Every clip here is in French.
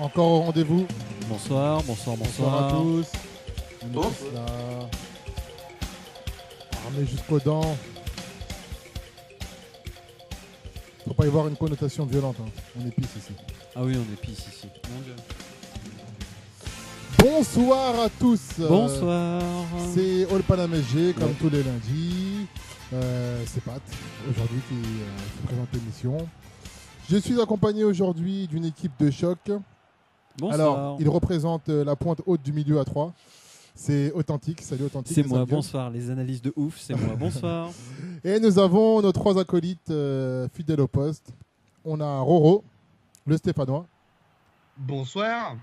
Encore au rendez-vous. Bonsoir. Bonsoir à tous. On est tous là. Armés jusqu'aux dents. Faut pas y voir une connotation violente. Hein. On est pisse ici. Ah oui, on est pisse ici. Mon Dieu. Bonsoir à tous. Bonsoir. C'est All Panam SG comme tous les lundis. C'est Pat aujourd'hui qui présente l'émission. Je suis accompagné aujourd'hui d'une équipe de choc. Bonsoir. Alors, il représente la pointe haute du milieu à 3. C'est Authentique. Salut Authentique. C'est moi, bonsoir. Les analyses de ouf, c'est moi, bonsoir. Et nous avons nos 3 acolytes fidèles au poste. On a Roro, le Stéphanois. Bonsoir.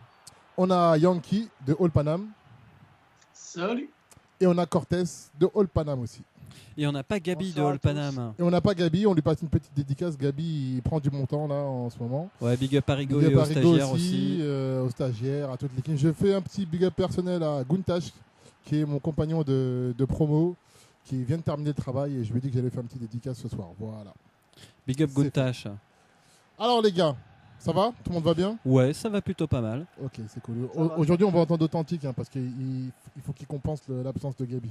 On a Yankee de All Panam. Salut. Et on a Cortés de All Panam aussi. Et on n'a pas Gabi Bonsoir de All Panam. Et on n'a pas Gabi, on lui passe une petite dédicace. Gabi, il prend du montant là en ce moment. Ouais, big up à Rigo Big et up aux à Rigo stagiaires aussi. aux stagiaires, à toute l'équipe. Je fais un petit big up personnel à Guntash, qui est mon compagnon de promo, qui vient de terminer le travail et je lui ai dit que j'allais faire un petit dédicace ce soir. Voilà. Big up Guntash. Alors les gars, ça va? Tout le monde va bien? Ouais, ça va plutôt pas mal. Ok, c'est cool. Aujourd'hui, on va entendre Authentique hein, parce qu'il faut qu'il compense l'absence de Gabi.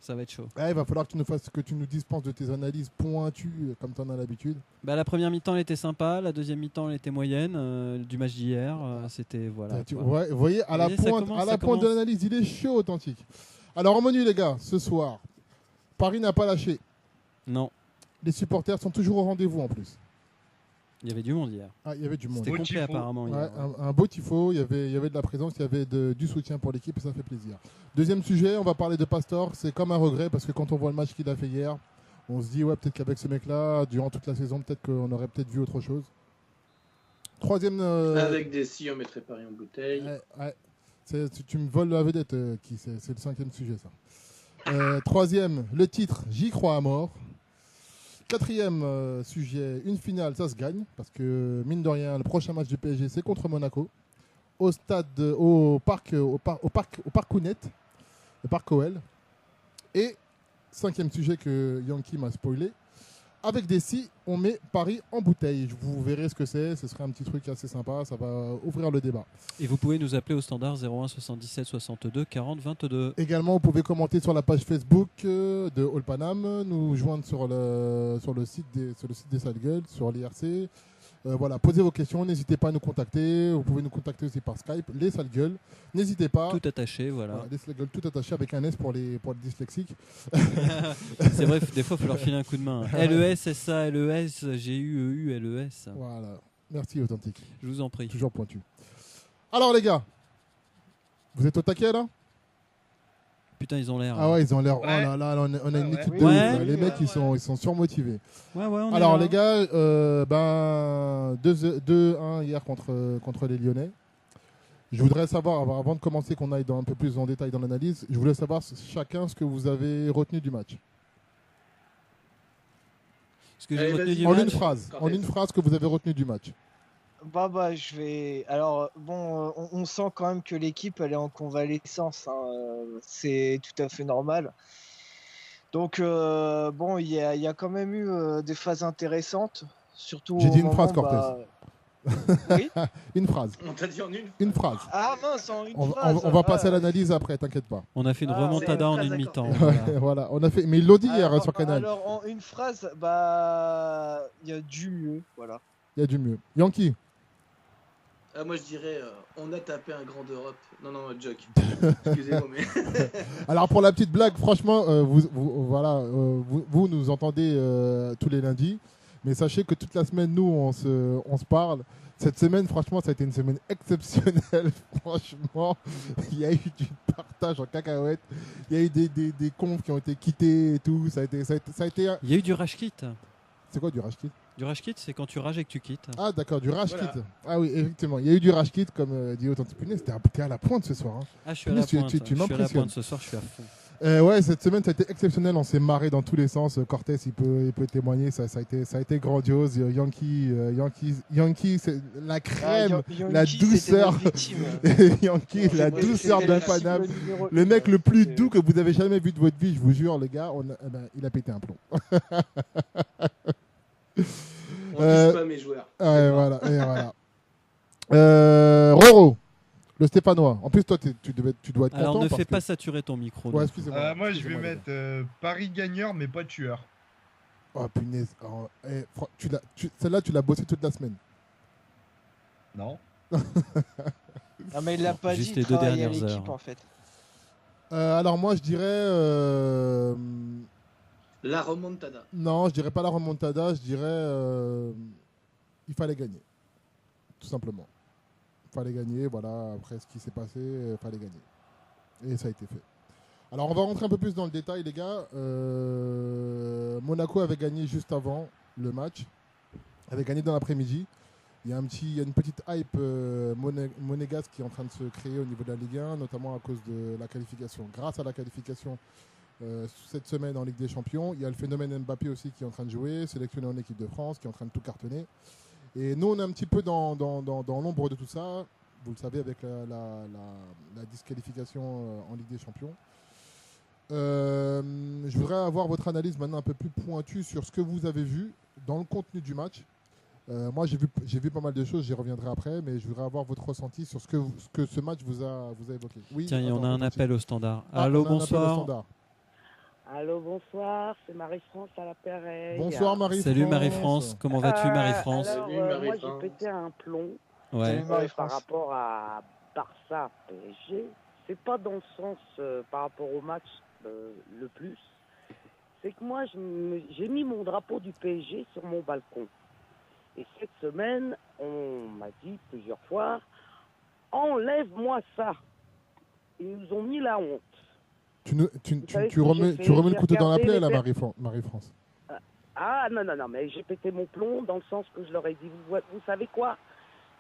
Ça va être chaud. Il va falloir que tu nous dispenses de tes analyses pointues comme tu en as l'habitude. Bah, la première mi-temps, elle était sympa. La deuxième mi-temps, elle était moyenne. Du match d'hier, c'était voilà. Ouais, vous voyez, à la pointe de l'analyse, il est chaud Authentique. Alors, en menu, les gars, ce soir, Paris n'a pas lâché. Non. Les supporters sont toujours au rendez-vous en plus. Il y avait du monde hier. Ah, il y avait du monde. C'était complet apparemment. Ouais, un beau tifo, il y avait de la présence, il y avait du soutien pour l'équipe et ça fait plaisir. Deuxième sujet, on va parler de Pastor. C'est comme un regret parce que quand on voit le match qu'il a fait hier, on se dit ouais peut-être qu'avec ce mec-là, durant toute la saison, peut-être qu'on aurait peut-être vu autre chose. Troisième. Avec des si on mettrait Paris en bouteille. Ouais. Tu me voles la vedette, qui c'est le 5e sujet ça. Troisième, le titre, j'y crois à mort. Quatrième sujet, une finale, ça se gagne. Parce que, mine de rien, le prochain match du PSG, c'est contre Monaco. Au parc Kounet, le parc OL. Et, 5e sujet que Yankee m'a spoilé. Avec des si, on met Paris en bouteille. Vous verrez ce que c'est. Ce serait un petit truc assez sympa. Ça va ouvrir le débat. Et vous pouvez nous appeler au standard 01 77 62 40 22. Également, vous pouvez commenter sur la page Facebook de All Panam, nous joindre sur le site des Sales Gueules, sur l'IRC. Voilà, posez vos questions, n'hésitez pas à nous contacter. Vous pouvez nous contacter aussi par Skype, les Sales Gueules. N'hésitez pas. Tout attaché, voilà. Les Sales Gueules, tout attaché avec un S pour les dyslexiques. C'est vrai, des fois, il faut leur filer un coup de main. LES, SA, LES, GUEU, LES. Voilà, merci Authentique. Je vous en prie. Toujours pointu. Alors les gars, vous êtes au taquet là? Putain, ils ont l'air. Ah ouais, ils ont l'air. Ouais. Oh là là, on a une équipe de ouf, Ouais. là. Les mecs, ils sont surmotivés. Ouais, on est Alors là. les gars, 2-1 hier contre les Lyonnais. Je voudrais savoir, avant de commencer, qu'on aille un peu plus en détail dans l'analyse, je voulais savoir chacun ce que vous avez retenu du match. Ce que j'ai Allez, retenu vas-y. du En match. une phrase, que vous avez retenu du match. Je vais. Alors, bon, on sent quand même que l'équipe, elle est en convalescence. Hein. C'est tout à fait normal. Donc, bon, il y a quand même eu des phases intéressantes. Surtout. J'ai dit au une phrase, moment, Cortés. Oui. Une phrase. On t'a dit en une. Une phrase. Ah mince, en une On phrase. va passer à l'analyse après, t'inquiète pas. On a fait une Ah, remontada ouais, en très une d'accord. mi-temps. Ouais, voilà, on a fait. Mais ils l'ont dit hier sur Canal. Alors, en une phrase, il y a du mieux. Voilà. Il y a du mieux. Yankee. Moi je dirais, on a tapé un grand d'Europe. Non, joke. Excusez-moi, mais. Alors pour la petite blague, franchement, vous nous entendez tous les lundis, mais sachez que toute la semaine, nous, on se parle. Cette semaine, franchement, ça a été une semaine exceptionnelle. Franchement, il y a eu du partage en cacahuète. Il y a eu des confs qui ont été quittés et tout. Ça a été. Il y a eu du rage kit. C'est quoi du rage kit? Du rage kit, c'est quand tu rages et que tu quittes. Ah d'accord, du rage Voilà. kit. Ah oui, effectivement, il y a eu du rage kit comme dit Authentique. Punaise, t'es à la pointe ce soir. Hein. Ah, je suis à la Tu pointe. Je suis à la m'impressionnes. pointe ce soir, je suis à fond. Ouais, cette semaine, ça a été exceptionnel. On s'est marré dans tous les sens. Cortés, il peut témoigner. Ça a été grandiose. Yankee, c'est la crème, la douceur. Yankee, la douceur d'un Paname. Le mec le plus doux que vous avez jamais vu de votre vie, je vous jure, les gars. Il a pété un plomb. On touche pas mes joueurs. Ouais, voilà. Roro, le Stéphanois. En plus, toi, tu dois être Alors content. ne parce fais que- pas saturer ton micro. Ouais, donc. excusez-moi. Moi, je vais Excusez-moi, les mettre gars. Paris gagneur, mais pas tueur. Oh, punaise. Oh, celle-là, tu l'as bossé toute la semaine. Non. Ah, mais il l'a pas Juste dit, les il deux travaille à dernières l'équipe heures. en fait. Alors, moi, je dirais. La remontada. Non, je dirais pas la remontada. Je dirais. Il fallait gagner. Tout simplement. Il fallait gagner. Voilà. Après ce qui s'est passé, il fallait gagner. Et ça a été fait. Alors, on va rentrer un peu plus dans le détail, les gars. Monaco avait gagné juste avant le match. Avait gagné dans l'après-midi. Il y a une petite hype monégasque qui est en train de se créer au niveau de la Ligue 1, notamment à cause de la qualification. Grâce à la qualification cette semaine en Ligue des Champions, il y a le phénomène Mbappé aussi qui est en train de jouer, sélectionné en équipe de France, qui est en train de tout cartonner. Et nous, on est un petit peu dans l'ombre de tout ça. Vous le savez, avec la disqualification en Ligue des Champions. Je voudrais avoir votre analyse maintenant un peu plus pointue sur ce que vous avez vu dans le contenu du match. Moi, j'ai vu pas mal de choses, j'y reviendrai après, mais je voudrais avoir votre ressenti sur ce que ce match vous a évoqué. Oui, Tiens, on a un appel au standard. Ah, Allô, on a un appel au bonsoir. standard. Allô, bonsoir, c'est Marie-France à l'appareil. Bonsoir Marie-France. Salut Marie-France, comment vas-tu Marie-France? Alors, Salut, moi Marie-France. j'ai pété un plomb Ouais. Salut, Marie-France. par rapport à Barça PSG. C'est pas dans le sens par rapport au match le plus. C'est que moi j'ai mis mon drapeau du PSG sur mon balcon. Et cette semaine, on m'a dit plusieurs fois, enlève-moi ça. Ils nous ont mis la honte. Tu savez ce que remets j'ai fait? le J'ai couteau dans la regardé plaie les là, per- Marie-France. Ah non, mais j'ai pété mon plomb dans le sens que je leur ai dit, vous savez quoi?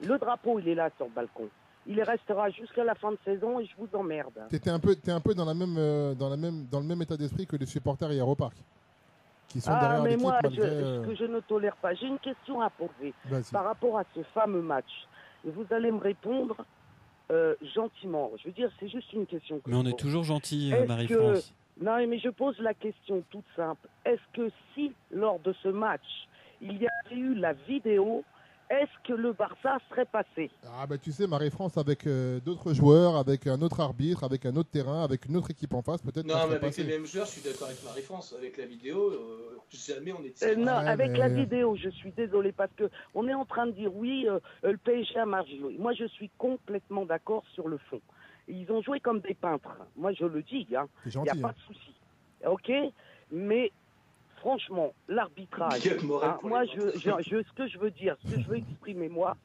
Le drapeau, il est là sur le balcon. Il y restera jusqu'à la fin de saison et je vous emmerde. T'es un peu dans le même état d'esprit que les supporters hier au parc, qui sont Ah, derrière mais l'équipe moi, malgré. ce que je ne tolère pas, j'ai une question à poser Vas-y. par rapport à ce fameux match. Et vous allez me répondre gentiment. Je veux dire, c'est juste une question. que Mais on je est pose. toujours gentil, Est-ce Marie-France. Non, mais je pose la question toute simple. Est-ce que si, lors de ce match, il y avait eu la vidéo, est-ce que le Barça serait passé? Ah bah tu sais Marie-France avec d'autres joueurs, avec un autre arbitre, avec un autre terrain, avec une autre équipe en face, peut-être Non, ça mais serait avec passé. les mêmes joueurs, je suis d'accord avec Marie-France. Avec la vidéo, jamais on était. Non, Ouais, avec mais- la vidéo, je suis désolé parce que on est en train de dire oui, le PSG a mal joué. Moi, je suis complètement d'accord sur le fond. Ils ont joué comme des peintres. Moi, je le dis, hein. C'est Il n'y a gentil. pas Hein. de souci. Ok? Mais franchement, l'arbitrage. Big up Morel hein, pour moi, les gens. ce que je veux dire, ce que je veux exprimer, moi,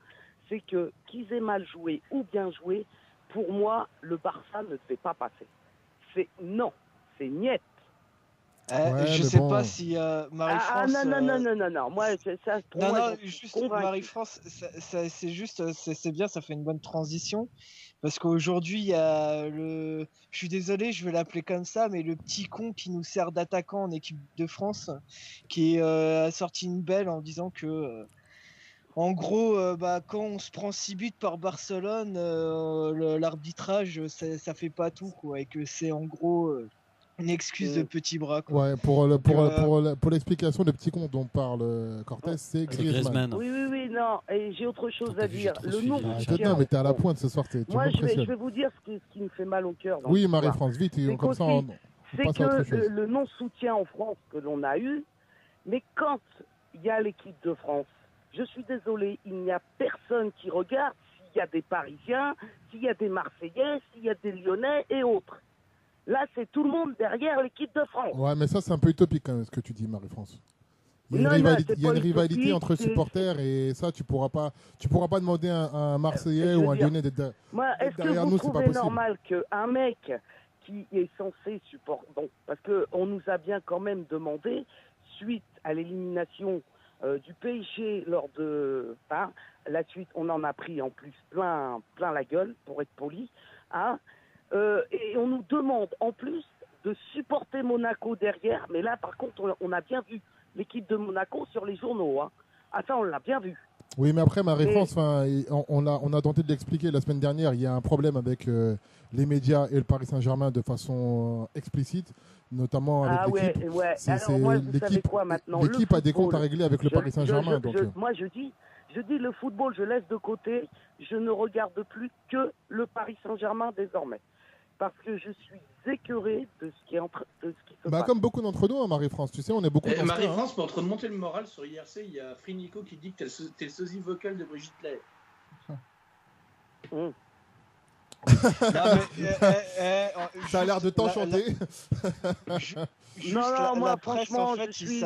c'est que qu'ils aient mal joué ou bien joué, pour moi, le Barça ne devait pas passer. C'est non. C'est niet. Ouais, Je mais sais bon. pas si Marie-France. Non. Moi, ça, pour Non, moi, non, j'en suis juste convaincu. Marie-France, c'est juste, c'est bien, ça fait une bonne transition. Parce qu'aujourd'hui, il y a le. Je suis désolé, je vais l'appeler comme ça, mais le petit con qui nous sert d'attaquant en équipe de France, qui a sorti une belle en disant que. En gros, quand on se prend 6 buts par Barcelone, l'arbitrage, ça fait pas tout, quoi. Et que c'est en gros une excuse de petit bras, quoi. Ouais, pour l'explication, le petit con dont parle Cortés, c'est C'est Griezmann. Griezmann. Oui, non. Et j'ai autre chose T'as à vu, j'ai dire. trop Le suivi. non Ah, soutien. non, mais t'es à la en pointe ce soir, tu Moi, je m'impressionnes. vais vous dire ce qui me fait mal au cœur. dans Oui, l'histoire. Marie-France, vite, C'est comme ça on C'est passe à autre que chose. le non-soutien en France que l'on a eu, mais quand il y a l'équipe de France, je suis désolé, il n'y a personne qui regarde s'il y a des Parisiens, s'il y a des Marseillais, s'il y a des Lyonnais et autres. Là, c'est tout le monde derrière l'équipe de France. Ouais, mais ça, c'est un peu utopique quand même, ce que tu dis, Marie-France. Il y a Non, une non, rivalité, c'est il y a pas une rivalité utopique, entre c'est- supporters et ça, tu pourras pas demander à un Marseillais je veux ou un dire, Lyonnais d'être. Moi, est-ce que Derrière vous nous, c'est pas trouvez possible. normal qu'un mec qui est censé supporter... Bon, parce qu'on nous a bien quand même demandé, suite à l'élimination du PSG lors de... Hein, la suite, on en a pris en plus plein la gueule, pour être poli. Hein, et on nous demande en plus de supporter Monaco derrière. Mais là, par contre, on a bien vu l'équipe de Monaco sur les journaux. Hein. Ah, ça, on l'a bien vu. Oui, mais après, Marie-France, on a tenté de l'expliquer la semaine dernière. Il y a un problème avec les médias et le Paris Saint-Germain de façon explicite, notamment avec Ah l'équipe. ouais. C'est- Alors moi, vous l'équipe- savez quoi maintenant? L'équipe Le a des comptes à football, régler avec le Paris Saint-Germain. donc, moi, je dis, Je dis le football, je laisse de côté. Je ne regarde plus que le Paris Saint-Germain désormais. Parce que je suis écœuré de ce qui se passe. Comme beaucoup d'entre nous, hein, Marie-France, tu sais, on est beaucoup dans ce cas, hein. Marie-France, mais en train de monter le moral sur IRC, il y a Free Nico qui dit que t'es le sosie vocal de Brigitte Lay. Ça a l'air de t'enchanter. Moi, presse, franchement, en fait, je suis...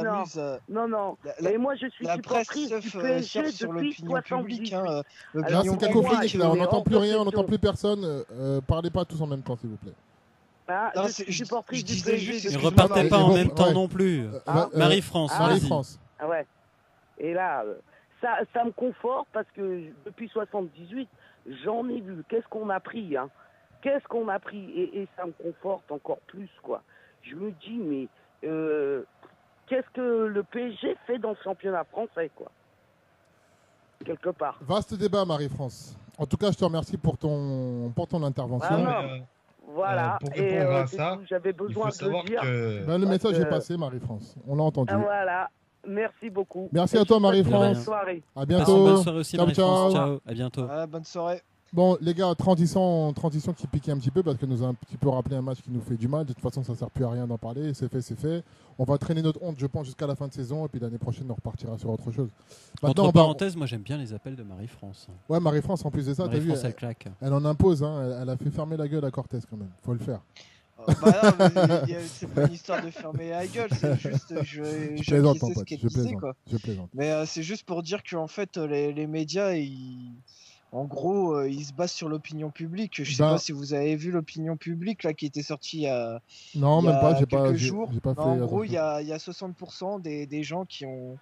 Non. Et moi, je suis La presse supportrice du surfe PSG sur depuis l'opinion publique. 78. Hein, Là, c'est cacophonique, là. On n'entend plus rien, on n'entend n'entend plus personne. Parlez pas tous en même temps, s'il vous plaît. Je suis supportrice je du disais PSG. juste, Ne excuse-moi, repartez Marie- pas en Ouais. même temps non plus. Marie-France, vas-y. Marie-France. Ah ouais. Et là, ça me conforte parce que depuis 78, j'en ai vu. Qu'est-ce qu'on a pris, hein? Qu'est-ce qu'on a pris et ça me conforte encore plus, quoi. Je me dis, mais qu'est-ce que le PSG fait dans le championnat français, quoi? Quelque part. Vaste débat, Marie-France. En tout cas, je te remercie pour ton intervention. Ah, Non, non. mais, Voilà. pour Et répondre à c'est ça, tout. J'avais il besoin faut de savoir le dire. que... Le message est que- passé, Marie-France. On l'a entendu. Voilà. Merci beaucoup. Merci Et à toi, je vous souhaite une Marie-France. bonne soirée. À Passe une bientôt. bonne soirée aussi, Ciao, Marie-France. ciao. Ciao, à bientôt. Voilà, bonne soirée. Bon, les gars, transition qui piquait un petit peu parce que nous a un petit peu rappelé un match qui nous fait du mal. De toute façon, ça ne sert plus à rien d'en parler. C'est fait, c'est fait. On va traîner notre honte, je pense, jusqu'à la fin de saison. Et puis l'année prochaine, on repartira sur autre chose. Entre on va- parenthèses, moi j'aime bien les appels de Marie-France. Ouais, Marie-France, en plus de ça, t'as vu, Marie-France, elle claque. elle en impose. Hein. Elle a fait fermer la gueule à Cortez quand même. Faut le faire. C'est pas une histoire de fermer la gueule, c'est juste Je plaisante, mon ce pote. qu'elle Je disait, plaisante. quoi. Je plaisante. Mais c'est juste pour dire qu'en fait, les médias, en gros, ils se basent sur l'opinion publique. Je sais Ben- pas si vous avez vu l'opinion publique là qui était sortie Non, il y même a pas. J'ai quelques pas. jours. J'ai pas fait. En gros, il attention. y a 60% des gens qui ont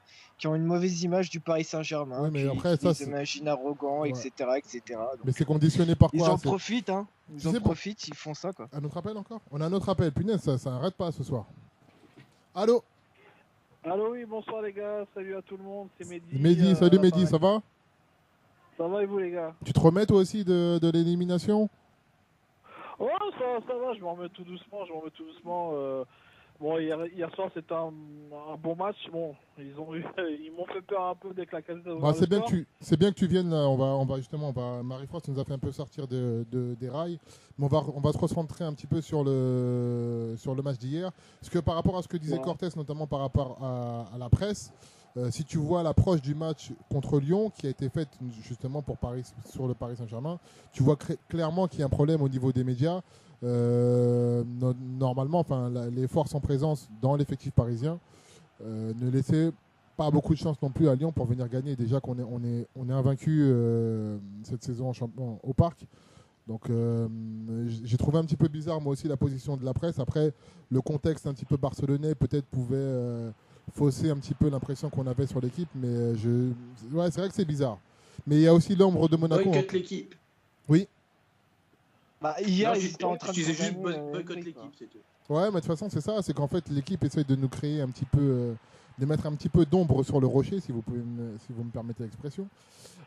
une mauvaise image du Paris Saint-Germain, Ouais, mais qui après, ça, c'est- s'imaginent arrogants, Ouais. etc., etc. Donc, Mais c'est conditionné par ils quoi? en C'est- profitent, hein. Tu Ils en sais, profitent, ils font ça, quoi. Un autre appel encore? On a un autre appel. Punaise, ça arrête pas ce soir. Allô? Allô, oui, bonsoir les gars, salut à tout le monde, c'est Mehdi. Mehdi, salut Mehdi, ça va? Ça va et vous les gars? Tu te remets toi aussi de l'élimination? Ouais, ça va, je m'en remets tout doucement, Bon, hier soir c'était un bon match, bon, ils m'ont fait peur un peu dès que la casette a ouvert Bah, le score. c'est bien que tu viennes là. On va justement, Marie-France nous a fait un peu sortir des rails, mais on va se recentrer un petit peu sur le match d'hier. Parce que par rapport à ce que disait Ouais. Cortés, notamment par rapport à la presse, si tu vois l'approche du match contre Lyon qui a été faite justement sur le Paris Saint-Germain, tu vois clairement qu'il y a un problème au niveau des médias. Normalement, les forces en présence dans l'effectif parisien ne laissaient pas beaucoup de chance non plus à Lyon pour venir gagner. Déjà qu'on est invaincu cette saison au Parc. Donc j'ai trouvé un petit peu bizarre moi aussi la position de la presse. Après, le contexte un petit peu barcelonais peut-être pouvait fausser un petit peu l'impression qu'on avait sur l'équipe. Mais ouais, c'est vrai que c'est bizarre. Mais il y a aussi l'ombre de Monaco. Boycott l'équipe. Oui. Bah, hier, Non, ils étaient en train de je disais juste condamner, boycott Gris, l'équipe, quoi. c'est tout. Ouais, mais de toute façon, c'est ça. C'est qu'en fait, l'équipe essaye de nous créer un petit peu, de mettre un petit peu d'ombre sur le rocher, si vous me permettez l'expression,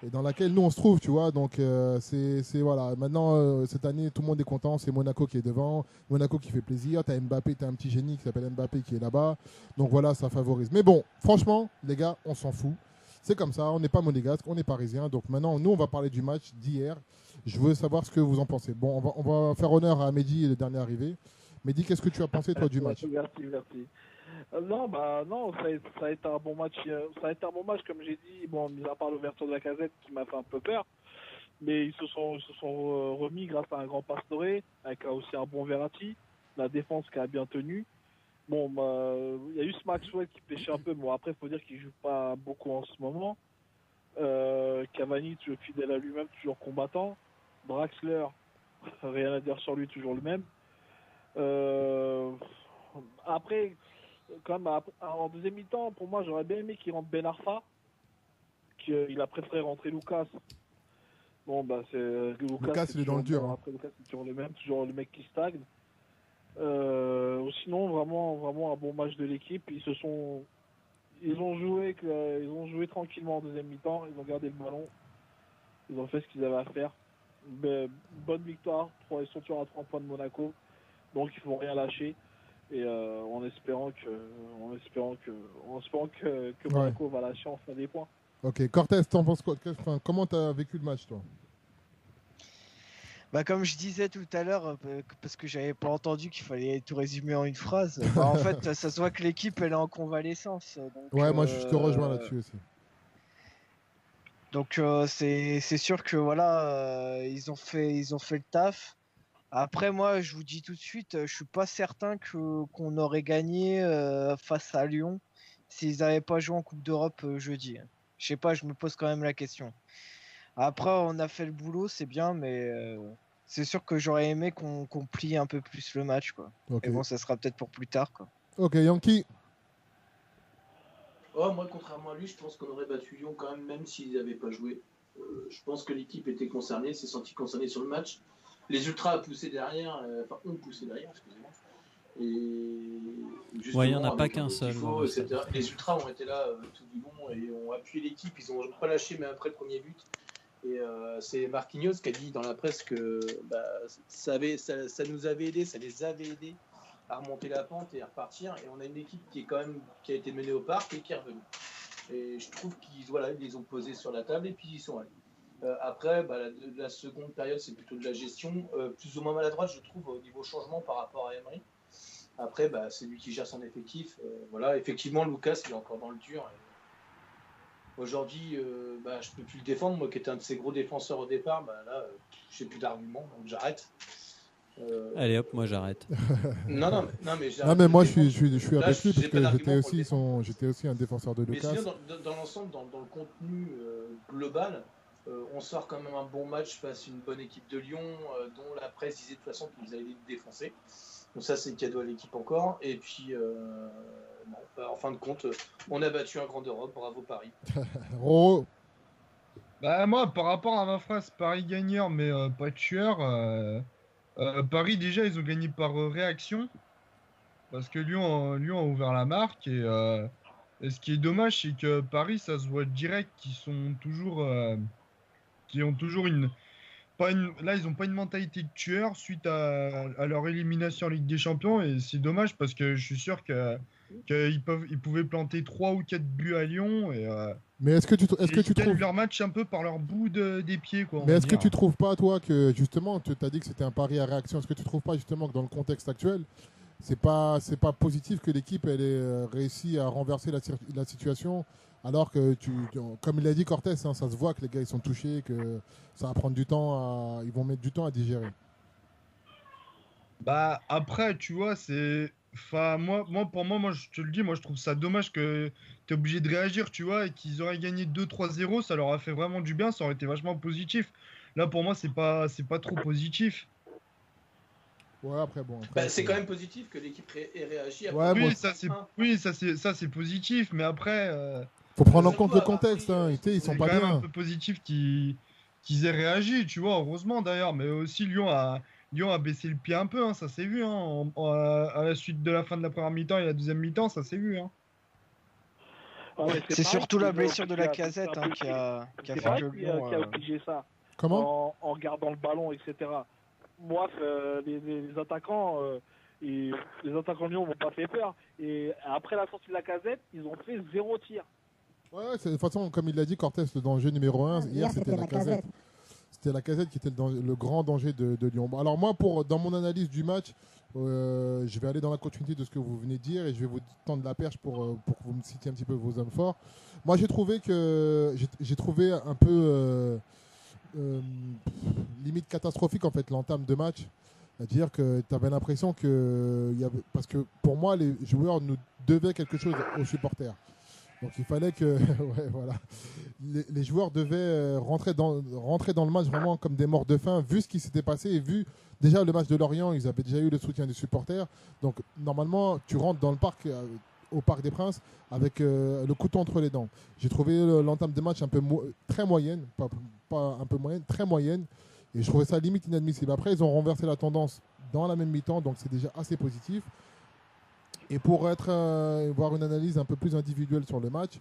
et dans laquelle nous on se trouve, tu vois. Donc, voilà. Maintenant, cette année, tout le monde est content. C'est Monaco qui est devant, Monaco qui fait plaisir. T'as Mbappé, t'as un petit génie qui s'appelle Mbappé qui est là-bas. Donc voilà, ça favorise. Mais bon, franchement, les gars, on s'en fout. C'est comme ça. On n'est pas monégasque, on est parisien. Donc maintenant, nous, on va parler du match d'hier. Je veux savoir ce que vous en pensez. Bon, on va faire honneur à Mehdi, le dernier arrivé. Mehdi, qu'est-ce que tu as pensé, toi, du match? Merci. Non, ça a été un bon match. Ça a été un bon match, comme j'ai dit. Bon, mis à part l'ouverture de la casette qui m'a fait un peu peur. Mais ils se sont remis grâce à un grand Pastore, avec aussi un bon Verratti. La défense qui a bien tenu. Bon, il y a eu ce Maxwell qui pêchait un peu. Bon, après, il faut dire qu'il joue pas beaucoup en ce moment. Cavani, toujours fidèle à lui-même, toujours combattant. Draxler, rien à dire sur lui, toujours le même. Après, quand même, en deuxième mi-temps, pour moi, j'aurais bien aimé qu'il rentre Ben Arfa. Il a préféré rentrer Lucas. Bon, bah, c'est Lucas, il est dans le dur. Hein. Après, Lucas, c'est toujours le même, toujours le mec qui stagne. Sinon, vraiment un bon match de l'équipe. Ils ont joué tranquillement en deuxième mi-temps. Ils ont gardé le ballon. Ils ont fait ce qu'ils avaient à faire. Bonne victoire. Ils sont toujours à 3 points de Monaco. Donc il faut rien lâcher. Et en espérant que Monaco va lâcher enfin des points. Ok, Cortez, t'en penses quoi? Comment t'as vécu le match, toi? Bah, comme je disais tout à l'heure, parce que j'avais pas entendu qu'il fallait tout résumer en une phrase, bah, en fait, ça se voit que l'équipe elle est en convalescence. Donc, Ouais, moi je te rejoins là-dessus aussi. Donc c'est sûr que voilà, ils ont fait le taf. Après moi, je vous dis tout de suite, je suis pas certain qu'on aurait gagné face à Lyon s'ils n'avaient pas joué en Coupe d'Europe jeudi. Je sais pas, je me pose quand même la question. Après, on a fait le boulot, c'est bien, mais c'est sûr que j'aurais aimé qu'on plie un peu plus le match, quoi. Ok, Mais bon, ça sera peut-être pour plus tard, quoi. ok, Yankee. Oh, moi, contrairement à lui, je pense qu'on aurait battu Lyon quand même s'ils n'avaient pas joué. Je pense que l'équipe était concernée, s'est sentie concernée sur le match. Les Ultras ont poussé derrière, excusez-moi. Et Ouais, il n'y en a justement, pas avec un qu'un peu seul. tifo, etc. Les Ultras ont été là tout du long et ont appuyé l'équipe. Ils n'ont pas lâché, même après le premier but. Et c'est Marquinhos qui a dit dans la presse que ça nous avait aidé, ça les avait aidés à remonter la pente et à repartir. Et on a une équipe qui a été menée au parc et qui est revenue. Et je trouve qu'ils les ont posés sur la table et puis ils sont allés. Après, la seconde période, c'est plutôt de la gestion, plus ou moins maladroite, je trouve, au niveau changement par rapport à Emery. Après, c'est lui qui gère son effectif. Effectivement, Lucas, il est encore dans le dur. Aujourd'hui, je peux plus le défendre, moi qui étais un de ses gros défenseurs au départ. Là, j'ai plus d'arguments, donc j'arrête. Allez hop, moi j'arrête. Non, mais j'arrête. Ah, mais moi je suis Là, avec lui j'ai parce pas que d'argument pour le défendre. j'étais aussi un défenseur de Mais Lucas. sinon, dans l'ensemble, dans le contenu global, on sort quand même un bon match face à une bonne équipe de Lyon, dont la presse disait de toute façon qu'ils allaient les défoncer. Donc ça, c'est cadeau à l'équipe encore. Et puis, en fin de compte, on a battu un grand d'Europe. Bravo Paris. Oh, Bah moi, par rapport à ma phrase, Paris gagneur mais pas tueur, Paris déjà ils ont gagné par réaction parce que Lyon a ouvert la marque et ce qui est dommage c'est que Paris ça se voit direct qui ont toujours là ils ont pas une mentalité de tueur suite à leur élimination en Ligue des Champions et c'est dommage parce que je suis sûr qu'ils pouvaient planter 3 ou 4 buts à Lyon et mais est-ce que tu ils gagnent trouves leur match un peu par leur bout des pieds quoi. mais est-ce que tu trouves pas toi que justement tu t'as dit que c'était un pari à réaction, est-ce que tu trouves pas justement que dans le contexte actuel c'est pas positif que l'équipe elle ait réussi à renverser la situation alors que comme il a dit Cortés, hein, ça se voit que les gars ils sont touchés, que ça va prendre du temps ils vont mettre du temps à digérer. Bah après, tu vois, enfin, moi, je te le dis, moi, je trouve ça dommage que tu es obligé de réagir, tu vois, et qu'ils auraient gagné 2-3-0, ça leur a fait vraiment du bien, ça aurait été vachement positif. Là, pour moi, c'est pas trop positif. Ouais, après bon. Après, C'est quand même positif que l'équipe ait réagi. Ouais, moi, Ça c'est positif, mais après, faut prendre en surtout compte le à contexte, Paris, hein. Ils c'est sont quand pas même un bien. peu positif qu'ils aient réagi, tu vois, heureusement d'ailleurs, mais aussi Lyon a baissé le pied un peu, hein, ça s'est vu, hein, à la suite de la fin de la première mi-temps et la deuxième mi-temps, ça s'est vu. Hein. Ah, mais C'est pareil surtout qui- la blessure de la qui a- casette qui a C'est fait pareil que qui a Lyon. obligé ça. Comment En gardant le ballon, etc. Moi, les attaquants, les attaquants Lyon m'ont pas fait peur. Et après la sortie de la casette, ils ont fait 0 tir. Ouais, de toute façon, comme il l'a dit, Cortés, le danger numéro 1, hier, c'était la casette. C'était la casette qui était le grand danger de Lyon. Bon, alors moi, dans mon analyse du match, je vais aller dans la continuité de ce que vous venez de dire et je vais vous tendre la perche pour que vous me citiez un petit peu vos hommes forts. Moi, j'ai trouvé un peu limite catastrophique en fait l'entame de match. C'est-à-dire que tu avais l'impression parce que pour moi, les joueurs nous devaient quelque chose aux supporters. Donc il fallait que ouais, voilà. Les joueurs devaient rentrer dans le match vraiment comme des morts de faim, vu ce qui s'était passé et vu déjà le match de Lorient, ils avaient déjà eu le soutien des supporters. Donc normalement, tu rentres dans le parc, au Parc des Princes, avec le couteau entre les dents. J'ai trouvé l'entame de match un peu très moyenne, pas un peu moyenne, très moyenne. Et je trouvais ça limite inadmissible. Après, ils ont renversé la tendance dans la même mi-temps, donc c'est déjà assez positif. Et pour voir une analyse un peu plus individuelle sur le match,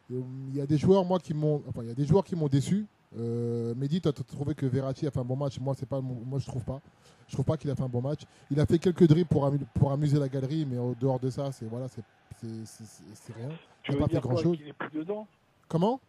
il y a des joueurs qui m'ont déçu. Mehdi, tu as trouvé que Verratti a fait un bon match. Moi, je trouve pas. Je trouve pas qu'il a fait un bon match. Il a fait quelques dribbles pour amuser la galerie, mais au dehors de ça, c'est rien. Tu Il n'a veux pas fait dire grand quoi, chose. qu'il est plus dedans? Comment?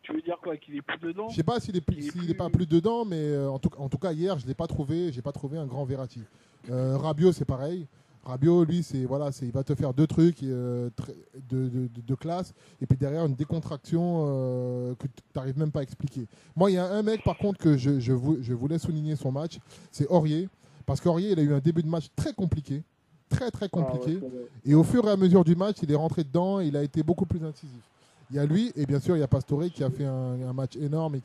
Tu veux dire quoi? Qu'il est plus dedans? Je sais pas s'il est pas plus dedans, mais en tout cas hier, je l'ai pas trouvé. J'ai pas trouvé un grand Verratti. Rabiot, c'est pareil. Rabiot, lui, il va te faire deux trucs de classe, et puis derrière une décontraction que tu n'arrives même pas à expliquer. Moi, il y a un mec, par contre, que je voulais souligner son match, c'est Aurier, parce qu'Aurier, il a eu un début de match très compliqué, très très compliqué, et au fur et à mesure du match, il est rentré dedans, et il a été beaucoup plus incisif. Il y a lui, et bien sûr, il y a Pastore qui a fait un match énorme et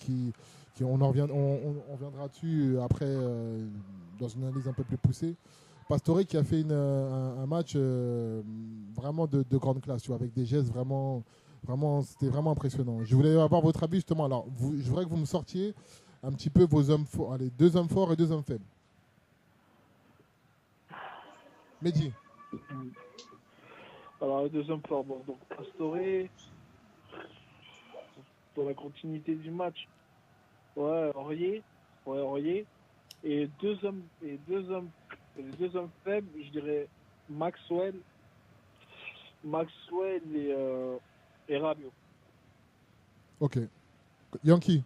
on reviendra dessus après dans une analyse un peu plus poussée. Pastore qui a fait un match vraiment de grande classe, tu vois, avec des gestes vraiment, c'était vraiment impressionnant. Je voulais avoir votre avis justement. Alors, je voudrais que vous me sortiez un petit peu vos hommes forts, allez, 2 hommes forts et 2 hommes faibles. Mehdi. Alors, les 2 hommes forts, bon, donc Pastore, dans la continuité du match, Aurier, et les 2 hommes faibles, je dirais Maxwell et Rabiot. Ok. Yankee.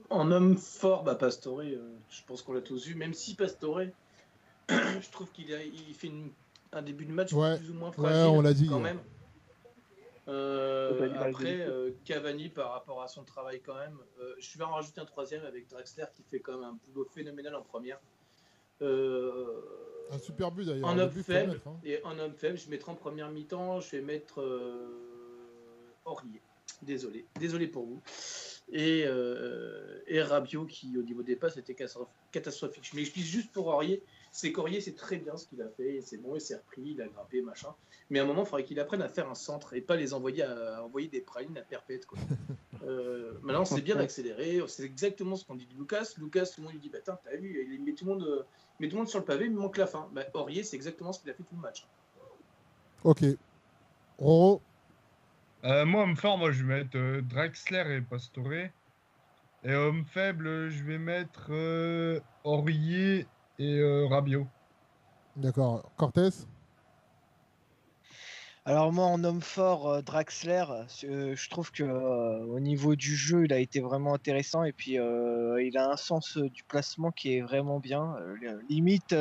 En homme fort, Pastore, je pense qu'on l'a tous vu, même si Pastore, je trouve qu'il fait un début de match plus ou moins fragile, on l'a dit quand même. Après, Cavani, par rapport à son travail quand même, je vais en rajouter un troisième avec Draxler qui fait quand même un boulot phénoménal en première. Un super but d'ailleurs. En homme faible, et en homme faible, je mettrai en première mi-temps, je vais mettre Aurier. Désolé pour vous. Et Rabiot qui au niveau des passes était catastrophique. Je m'explique juste pour Aurier, c'est qu'Aurier c'est très bien ce qu'il a fait, c'est bon, il s'est repris, il a grimpé, machin. Mais à un moment, il faudrait qu'il apprenne à faire un centre et pas les envoyer des pralines à perpète, quoi. Maintenant, c'est bien d'accélérer, c'est exactement ce qu'on dit de Lucas. Lucas, tout le monde lui dit, t'as vu, il met tout le monde sur le pavé, il me manque la fin. Aurier, c'est exactement ce qu'il a fait tout le match. Ok. Roro. Moi, homme fort, je vais mettre Draxler et Pastore. Et homme faible, je vais mettre Aurier et Rabiot. D'accord. Cortés. Alors moi, en homme fort, Draxler, je trouve que au niveau du jeu, il a été vraiment intéressant et puis il a un sens du placement qui est vraiment bien. Limite,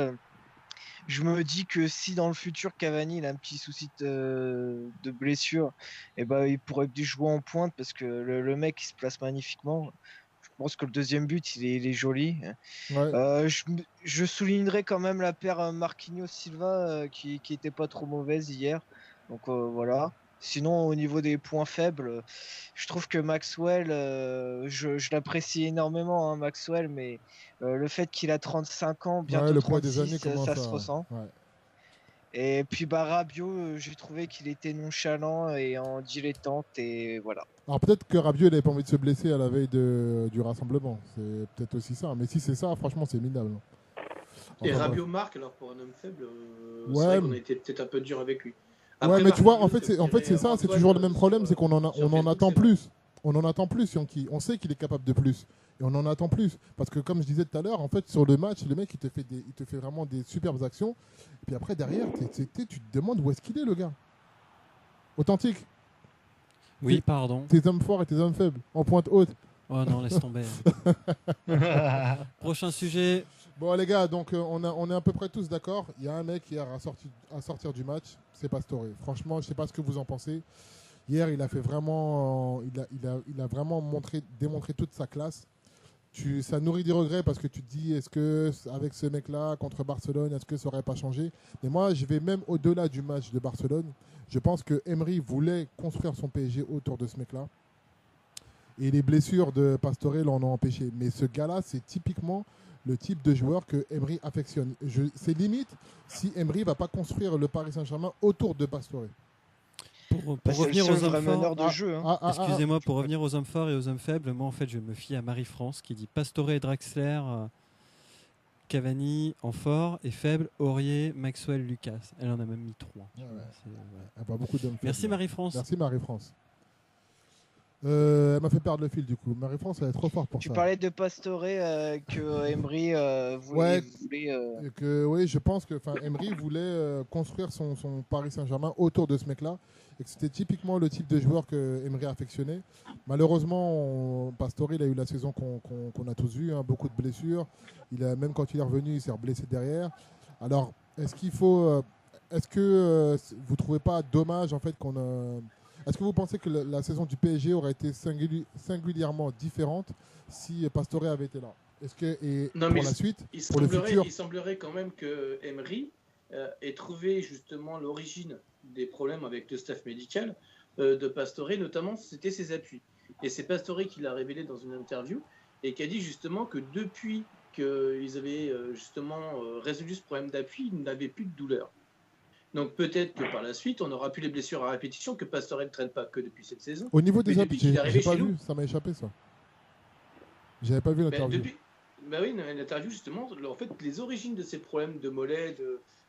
je me dis que si dans le futur Cavani il a un petit souci de blessure, il pourrait plus jouer en pointe parce que le mec il se place magnifiquement. Je pense que le deuxième but il est joli. Ouais. Je soulignerai quand même la paire Marquinhos-Silva qui était pas trop mauvaise hier. Donc voilà. Sinon, au niveau des points faibles, je trouve que Maxwell, je l'apprécie énormément, hein, Maxwell, mais le fait qu'il a 35 ans, bientôt le poids des 36, années ça se ressent. Ouais. Et puis Rabiot, j'ai trouvé qu'il était nonchalant et en dilettante, et voilà. Alors peut-être que Rabiot n'avait pas envie de se blesser à la veille du rassemblement. C'est peut-être aussi ça. Mais si c'est ça, franchement, c'est minable. Et Rabiot marque, alors pour un homme faible, c'est Ouais, vrai qu'on a été peut-être un peu dur avec lui. Après, ouais, mais tu vois, en fait, c'est ça, c'est toujours le même problème, c'est qu'on en attend plus. On en attend plus, Yankee. On sait qu'il est capable de plus. Et on en attend plus. Parce que, comme je disais tout à l'heure, en fait, sur le match, le mec, il te fait vraiment des superbes actions. Et puis après, derrière, tu te demandes où est-ce qu'il est, le gars. Authentique. Oui, pardon. Tes hommes forts et tes hommes faibles. En pointe haute. Oh non, laisse tomber. Prochain sujet. Bon, les gars, donc on est à peu près tous d'accord. Il y a un mec hier à sortir du match, c'est Pastore. Franchement, je ne sais pas ce que vous en pensez. Hier, il a fait vraiment, il a vraiment démontré toute sa classe. Ça nourrit des regrets parce que tu te dis, est-ce que avec ce mec-là contre Barcelone, est-ce que ça n'aurait pas changé? Mais moi, je vais même au-delà du match de Barcelone. Je pense que Emery voulait construire son PSG autour de ce mec-là. Et les blessures de Pastore l'en ont empêché. Mais ce gars-là, c'est typiquement le type de joueur que Emery affectionne. C'est limite si Emery ne va pas construire le Paris Saint-Germain autour de Pastore. Pour revenir aux hommes forts, de jeu, hein. Excusez-moi, pour revenir aux hommes forts et aux hommes faibles, moi en fait je me fie à Marie-France qui dit Pastore et Draxler, Cavani en fort et faible, Aurier, Maxwell, Lucas. Elle en a même mis 3. Beaucoup d'hommes Merci faibles. Marie-France. Merci Marie-France. Elle m'a fait perdre le fil du coup. Marie-France, elle est trop forte pour Tu ça. parlais de Pastore que Emery Ouais. voulait, Et que, oui, je pense que Emery voulait construire son Paris Saint-Germain autour de ce mec-là. Et que c'était typiquement le type de joueur que Emery affectionnait. Malheureusement, Pastore, il a eu la saison qu'on a tous vu, hein, beaucoup de blessures. Même quand il est revenu, il s'est blessé derrière. Alors, est-ce que vous ne trouvez pas dommage en fait est-ce que vous pensez que la saison du PSG aurait été singulièrement différente si Pastore avait été là? Non, pour mais la suite, il pour le futur, semblerait quand même que Emery ait trouvé justement l'origine des problèmes avec le staff médical de Pastore, notamment c'était ses appuis. Et c'est Pastore qui l'a révélé dans une interview et qui a dit justement que depuis qu'ils avaient justement résolu ce problème d'appui, ils n'avaient plus de douleur. Donc peut-être que par la suite, on n'aura plus les blessures à répétition, que Pastore ne traîne pas que depuis cette saison. au niveau des Mais appuis, depuis qu'il est j'ai arrivé pas chez vu, nous. ça m'a échappé ça. J'avais pas vu l'interview. Bah oui, l'interview justement, en fait, les origines de ces problèmes de mollet,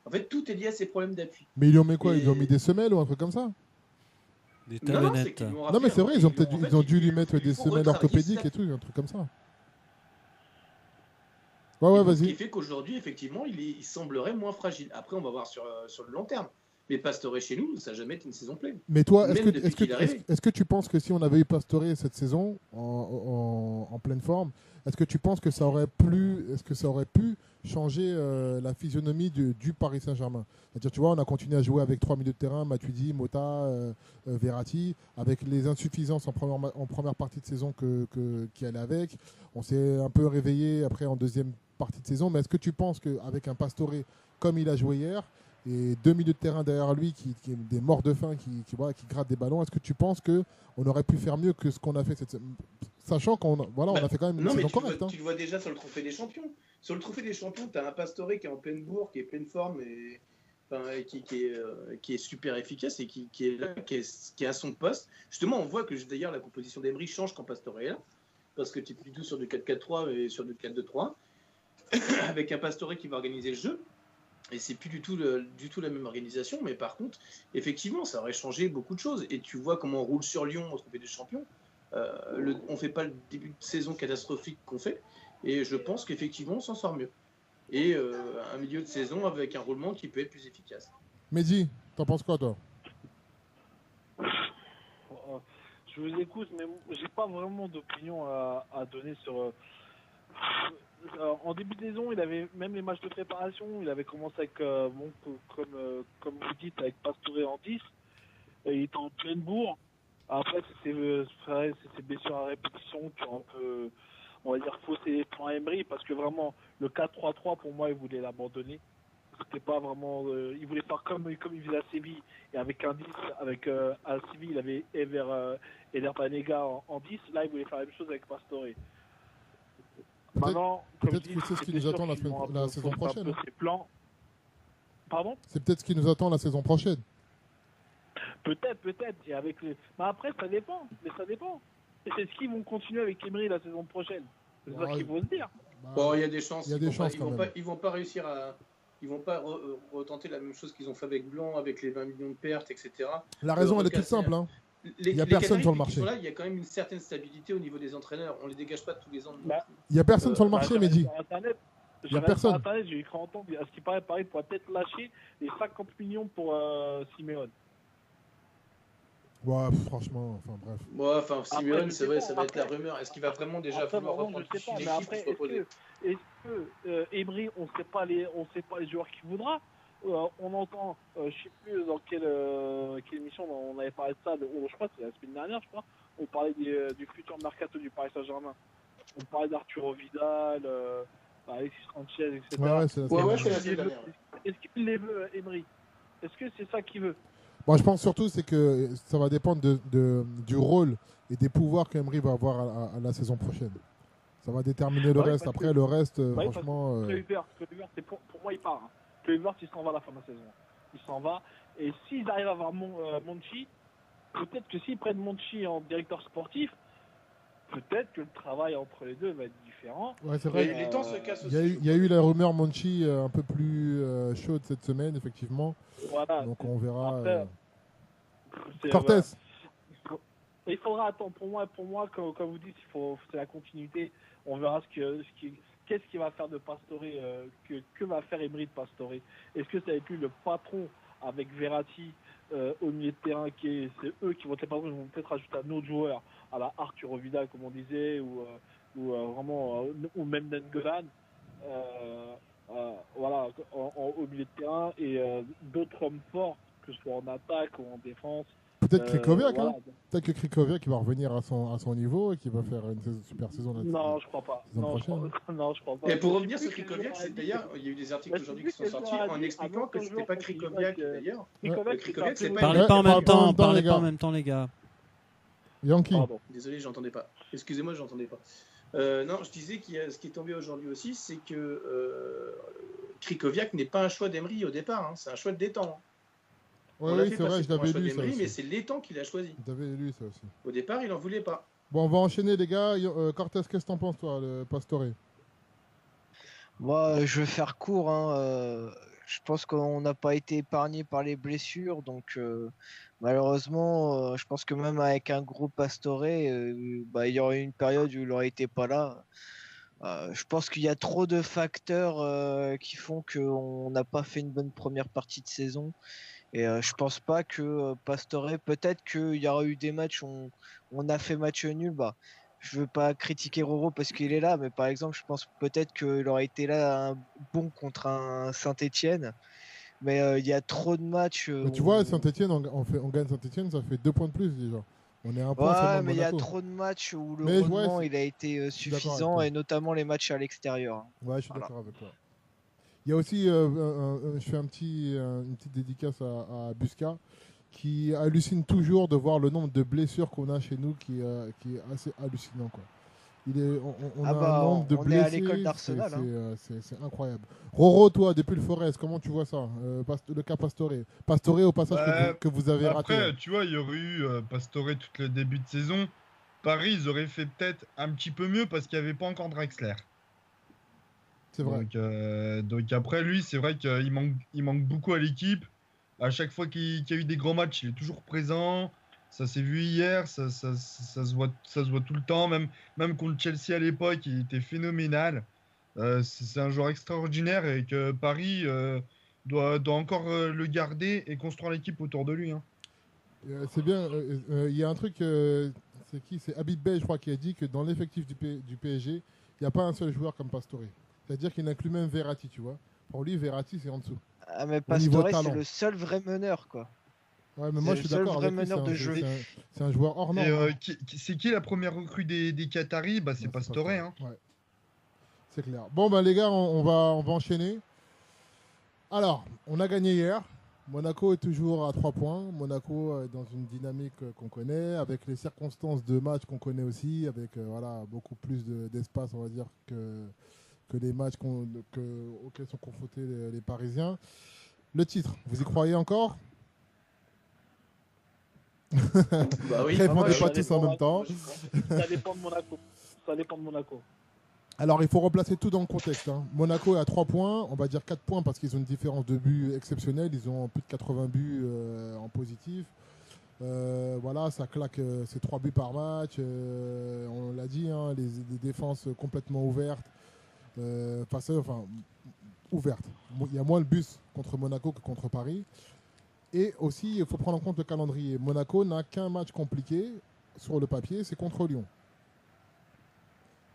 en fait, tout est lié à ces problèmes d'appui. Mais ils lui ont mis quoi? Et- Ils lui ont mis des semelles ou un truc comme ça? Des Non, c'est talonnettes. qu'ils lui ont Non, rappelé mais c'est un- vrai, ils ont dû lui il mettre des faut semelles retravailler orthopédiques ça. et tout, un truc comme ça. Ouais, Ce qui vas-y. fait qu'aujourd'hui, effectivement, il semblerait moins fragile. Après, on va voir sur le long terme. Mais Pastore chez nous, ça n'a jamais été une saison pleine. Mais toi, Même depuis qu'il est arrivé. est-ce que tu penses que si on avait eu Pastore cette saison en pleine forme, est-ce que tu penses que ça aurait pu changer la physionomie du Paris Saint-Germain? C'est-à-dire, tu vois, on a continué à jouer avec 3 milieux de terrain, Matuidi, Mota, Verratti, avec les insuffisances en première partie de saison qui allaient avec. On s'est un peu réveillé après en deuxième partie de saison. Mais est-ce que tu penses qu'avec un Pastore comme il a joué hier, et 2 milieux de terrain derrière lui qui des morts de faim qui grattent des ballons, est-ce que tu penses qu'on aurait pu faire mieux que ce qu'on a fait sachant qu'on on a fait quand même une Non, mais saison tu, correcte, vois, hein. tu le vois déjà sur le Trophée des Champions. Sur le Trophée des Champions, tu as un Pastore qui est en pleine bourre, qui est pleine forme et qui est super efficace et qui est là, qui est à son poste. Justement, on voit que d'ailleurs la composition d'Emery change quand Pastore est là, parce que tu es plus du tout sur du 4-4-3 et sur du 4-2-3, avec un Pastore qui va organiser le jeu. Et c'est plus du tout la même organisation, mais par contre, effectivement, ça aurait changé beaucoup de choses. Et tu vois comment on roule sur Lyon au Trophée des Champions. On ne fait pas le début de saison catastrophique qu'on fait, et je pense qu'effectivement, on s'en sort mieux. Et un milieu de saison avec un roulement qui peut être plus efficace. Mehdi, t'en penses quoi, toi? Je vous écoute, mais j'ai pas vraiment d'opinion à donner sur. En début de saison, il avait même les matchs de préparation, il avait commencé avec, comme vous dites, avec Pastore en 10. Et il était en pleine bourre. Après, c'est ses blessures à répétition qui ont un peu, on va dire, faussé les plans Emery, parce que vraiment, le 4-3-3, pour moi, il voulait l'abandonner. C'était pas vraiment. Il voulait faire comme il faisait à Séville, et avec un 10, à Séville, il avait Eder Banega en 10. Là, il voulait faire la même chose avec Pastore. Maintenant, peut-être que c'est ce qui nous attend la saison prochaine. Ses plans. Pardon? C'est peut-être ce qui nous attend la saison prochaine. Peut-être. Et avec les... Mais après, ça dépend. Et c'est ce qu'ils vont continuer avec Emery la saison prochaine. C'est ça qu'il faut se dire. Bon, il y a des chances. Il y a des chances quand même. Ils vont pas réussir à. Ils vont pas retenter la même chose qu'ils ont fait avec Blanc, avec les 20 millions de pertes, etc. La raison, elle est toute simple, hein. Il n'y a personne sur le marché. Là, il y a quand même une certaine stabilité au niveau des entraîneurs. On ne les dégage pas tous les ans. Il n'y a personne sur le marché, Mehdi. Il n'y a personne. Sur Internet, j'ai cru entendre, à ce qui paraît, Paris pourrait peut-être lâcher les 50 millions pour Simeone. Ouais, franchement, enfin bref. Ouais, enfin, Simeone, c'est vrai, ça va être la rumeur. Est-ce qu'il va vraiment déjà vouloir reprendre l'équipe pour se reposer? Est-ce que Emery, on ne sait pas les joueurs qu'il voudra? On entend, je ne sais plus dans quelle émission on avait parlé de ça, je crois que c'est la semaine dernière, je crois, on parlait du futur mercato du Paris Saint-Germain. On parlait d'Arturo Vidal, Alexis Sanchez, etc. Ouais, c'est la semaine dernière. Est-ce qu'il les veut, Emery? Est-ce que c'est ça qu'il veut? Moi, je pense surtout c'est que ça va dépendre du rôle et des pouvoirs qu'Emery va avoir à la saison prochaine. Ça va déterminer le reste. Après, le reste, franchement... Kluivert, pour moi, il part. Hein. Kluivert, il s'en va à la fin de la saison. Il s'en va. Et s'ils arrivent à avoir Monchi, peut-être que s'ils prennent Monchi en directeur sportif, peut-être que le travail entre les deux va être différent. Ouais, c'est vrai. Les temps se cassent aussi. Il y a eu la rumeur Monchi un peu plus chaude cette semaine, effectivement. Voilà. Donc on verra. Après, Cortés. Il faudra attendre. Pour moi, comme vous dites, c'est la continuité. On verra qu'est-ce qu'il va faire de Pastore, que va faire Emery de Pastore. Est-ce que ça va être lui le patron avec Verratti au milieu de terrain, c'est eux qui vont être les patrons, ils vont peut-être rajouter un autre joueur à la Arturo Vidal, comme on disait, ou même Nengolan, voilà, au milieu de terrain, et d'autres hommes forts, que ce soit en attaque ou en défense. Peut-être Krikoviak, voilà. Peut-être que Krikoviak qui va revenir à son niveau et qui va faire une super saison là-dessus. Non, je crois pas. Non, je crois pas. Et pour revenir sur Krikoviak, d'ailleurs, il y a eu des articles aujourd'hui qui sont sortis en expliquant que c'était pas Krikoviak d'ailleurs. Krikoviak, c'est pas. Parlez pas en même temps, les gars. Yankee. Pardon, désolé, j'entendais pas. Excusez-moi, j'entendais pas. Non, je disais ce qui est tombé aujourd'hui aussi, c'est que Krikoviak n'est pas un choix d'Emery au départ, c'est un choix de Détang. Oui, c'est vrai, je l'avais lu ça aussi. Mais c'est Létang qui l'a choisi. J'avais lu ça aussi. Au départ, il en voulait pas. Bon, on va enchaîner les gars. Cortez, qu'est-ce que t'en penses toi, le Pastore? Moi, je vais faire court. Je pense qu'on n'a pas été épargné par les blessures, donc malheureusement, je pense que même avec un gros Pastore, il y aurait eu une période où il n'aurait été pas là. Je pense qu'il y a trop de facteurs qui font qu'on n'a pas fait une bonne première partie de saison. Et je pense pas que Pastore, peut-être qu'il y aura eu des matchs où on a fait match nul. Je veux pas critiquer Roro parce qu'il est là, mais par exemple, je pense peut-être qu'il aurait été là bon contre un Saint-Etienne. Mais il y a trop de matchs. Tu vois, Saint-Etienne, on gagne Saint-Etienne, ça fait 2 points de plus déjà. On est un point seulement de mais il y a Monaco. trop de matchs où le rendement il a été suffisant, et notamment les matchs à l'extérieur. Ouais, je suis d'accord avec toi. Il y a aussi, je fais une petite dédicace à Busca, qui hallucine toujours de voir le nombre de blessures qu'on a chez nous, qui est assez hallucinant, quoi. On a un nombre de blessés. On est à l'école d'Arsenal. C'est incroyable. Roro, toi, depuis le Forest, comment tu vois ça, le cas Pastore? Pastore, au passage, que vous avez raté. Après, tu vois, il y aurait eu Pastore tout le début de saison. Paris, ils auraient fait peut-être un petit peu mieux parce qu'il n'y avait pas encore Draxler. C'est vrai. Donc après, lui, c'est vrai qu'il manque beaucoup à l'équipe. À chaque fois qu'il y a eu des grands matchs, il est toujours présent. Ça s'est vu hier, ça se voit tout le temps. Même contre Chelsea à l'époque, il était phénoménal. C'est un joueur extraordinaire et que Paris doit encore le garder et construire l'équipe autour de lui. C'est bien. Il y a un truc, c'est qui? C'est Habib Bey, je crois, qui a dit que dans l'effectif du PSG, il n'y a pas un seul joueur comme Pastore. C'est-à-dire qu'il inclut même Verratti, tu vois. Pour lui, Verratti, c'est en dessous. Ah, mais Pastore, c'est le seul vrai meneur, quoi. Ouais, mais moi, je suis d'accord avec lui. C'est un joueur hors norme. C'est qui la première recrue des Qataris? C'est Pastore. Ouais. C'est clair. Bon, les gars, on va enchaîner. Alors, on a gagné hier. Monaco est toujours à 3 points. Monaco est dans une dynamique qu'on connaît, avec les circonstances de match qu'on connaît aussi, avec beaucoup plus d'espace, on va dire, que les matchs auxquels sont confrontés les Parisiens. Le titre, vous y croyez encore? Oui. Répondez pas tous en même temps. Ça dépend de Monaco. Alors, il faut replacer tout dans le contexte. Monaco est à 3 points, on va dire 4 points parce qu'ils ont une différence de but exceptionnelle. Ils ont plus de 80 buts en positif. Ça claque, c'est 3 buts par match. On l'a dit, les défenses complètement ouvertes. Ouvertes. Il y a moins de buts contre Monaco que contre Paris. Et aussi, il faut prendre en compte le calendrier. Monaco n'a qu'un match compliqué sur le papier, c'est contre Lyon.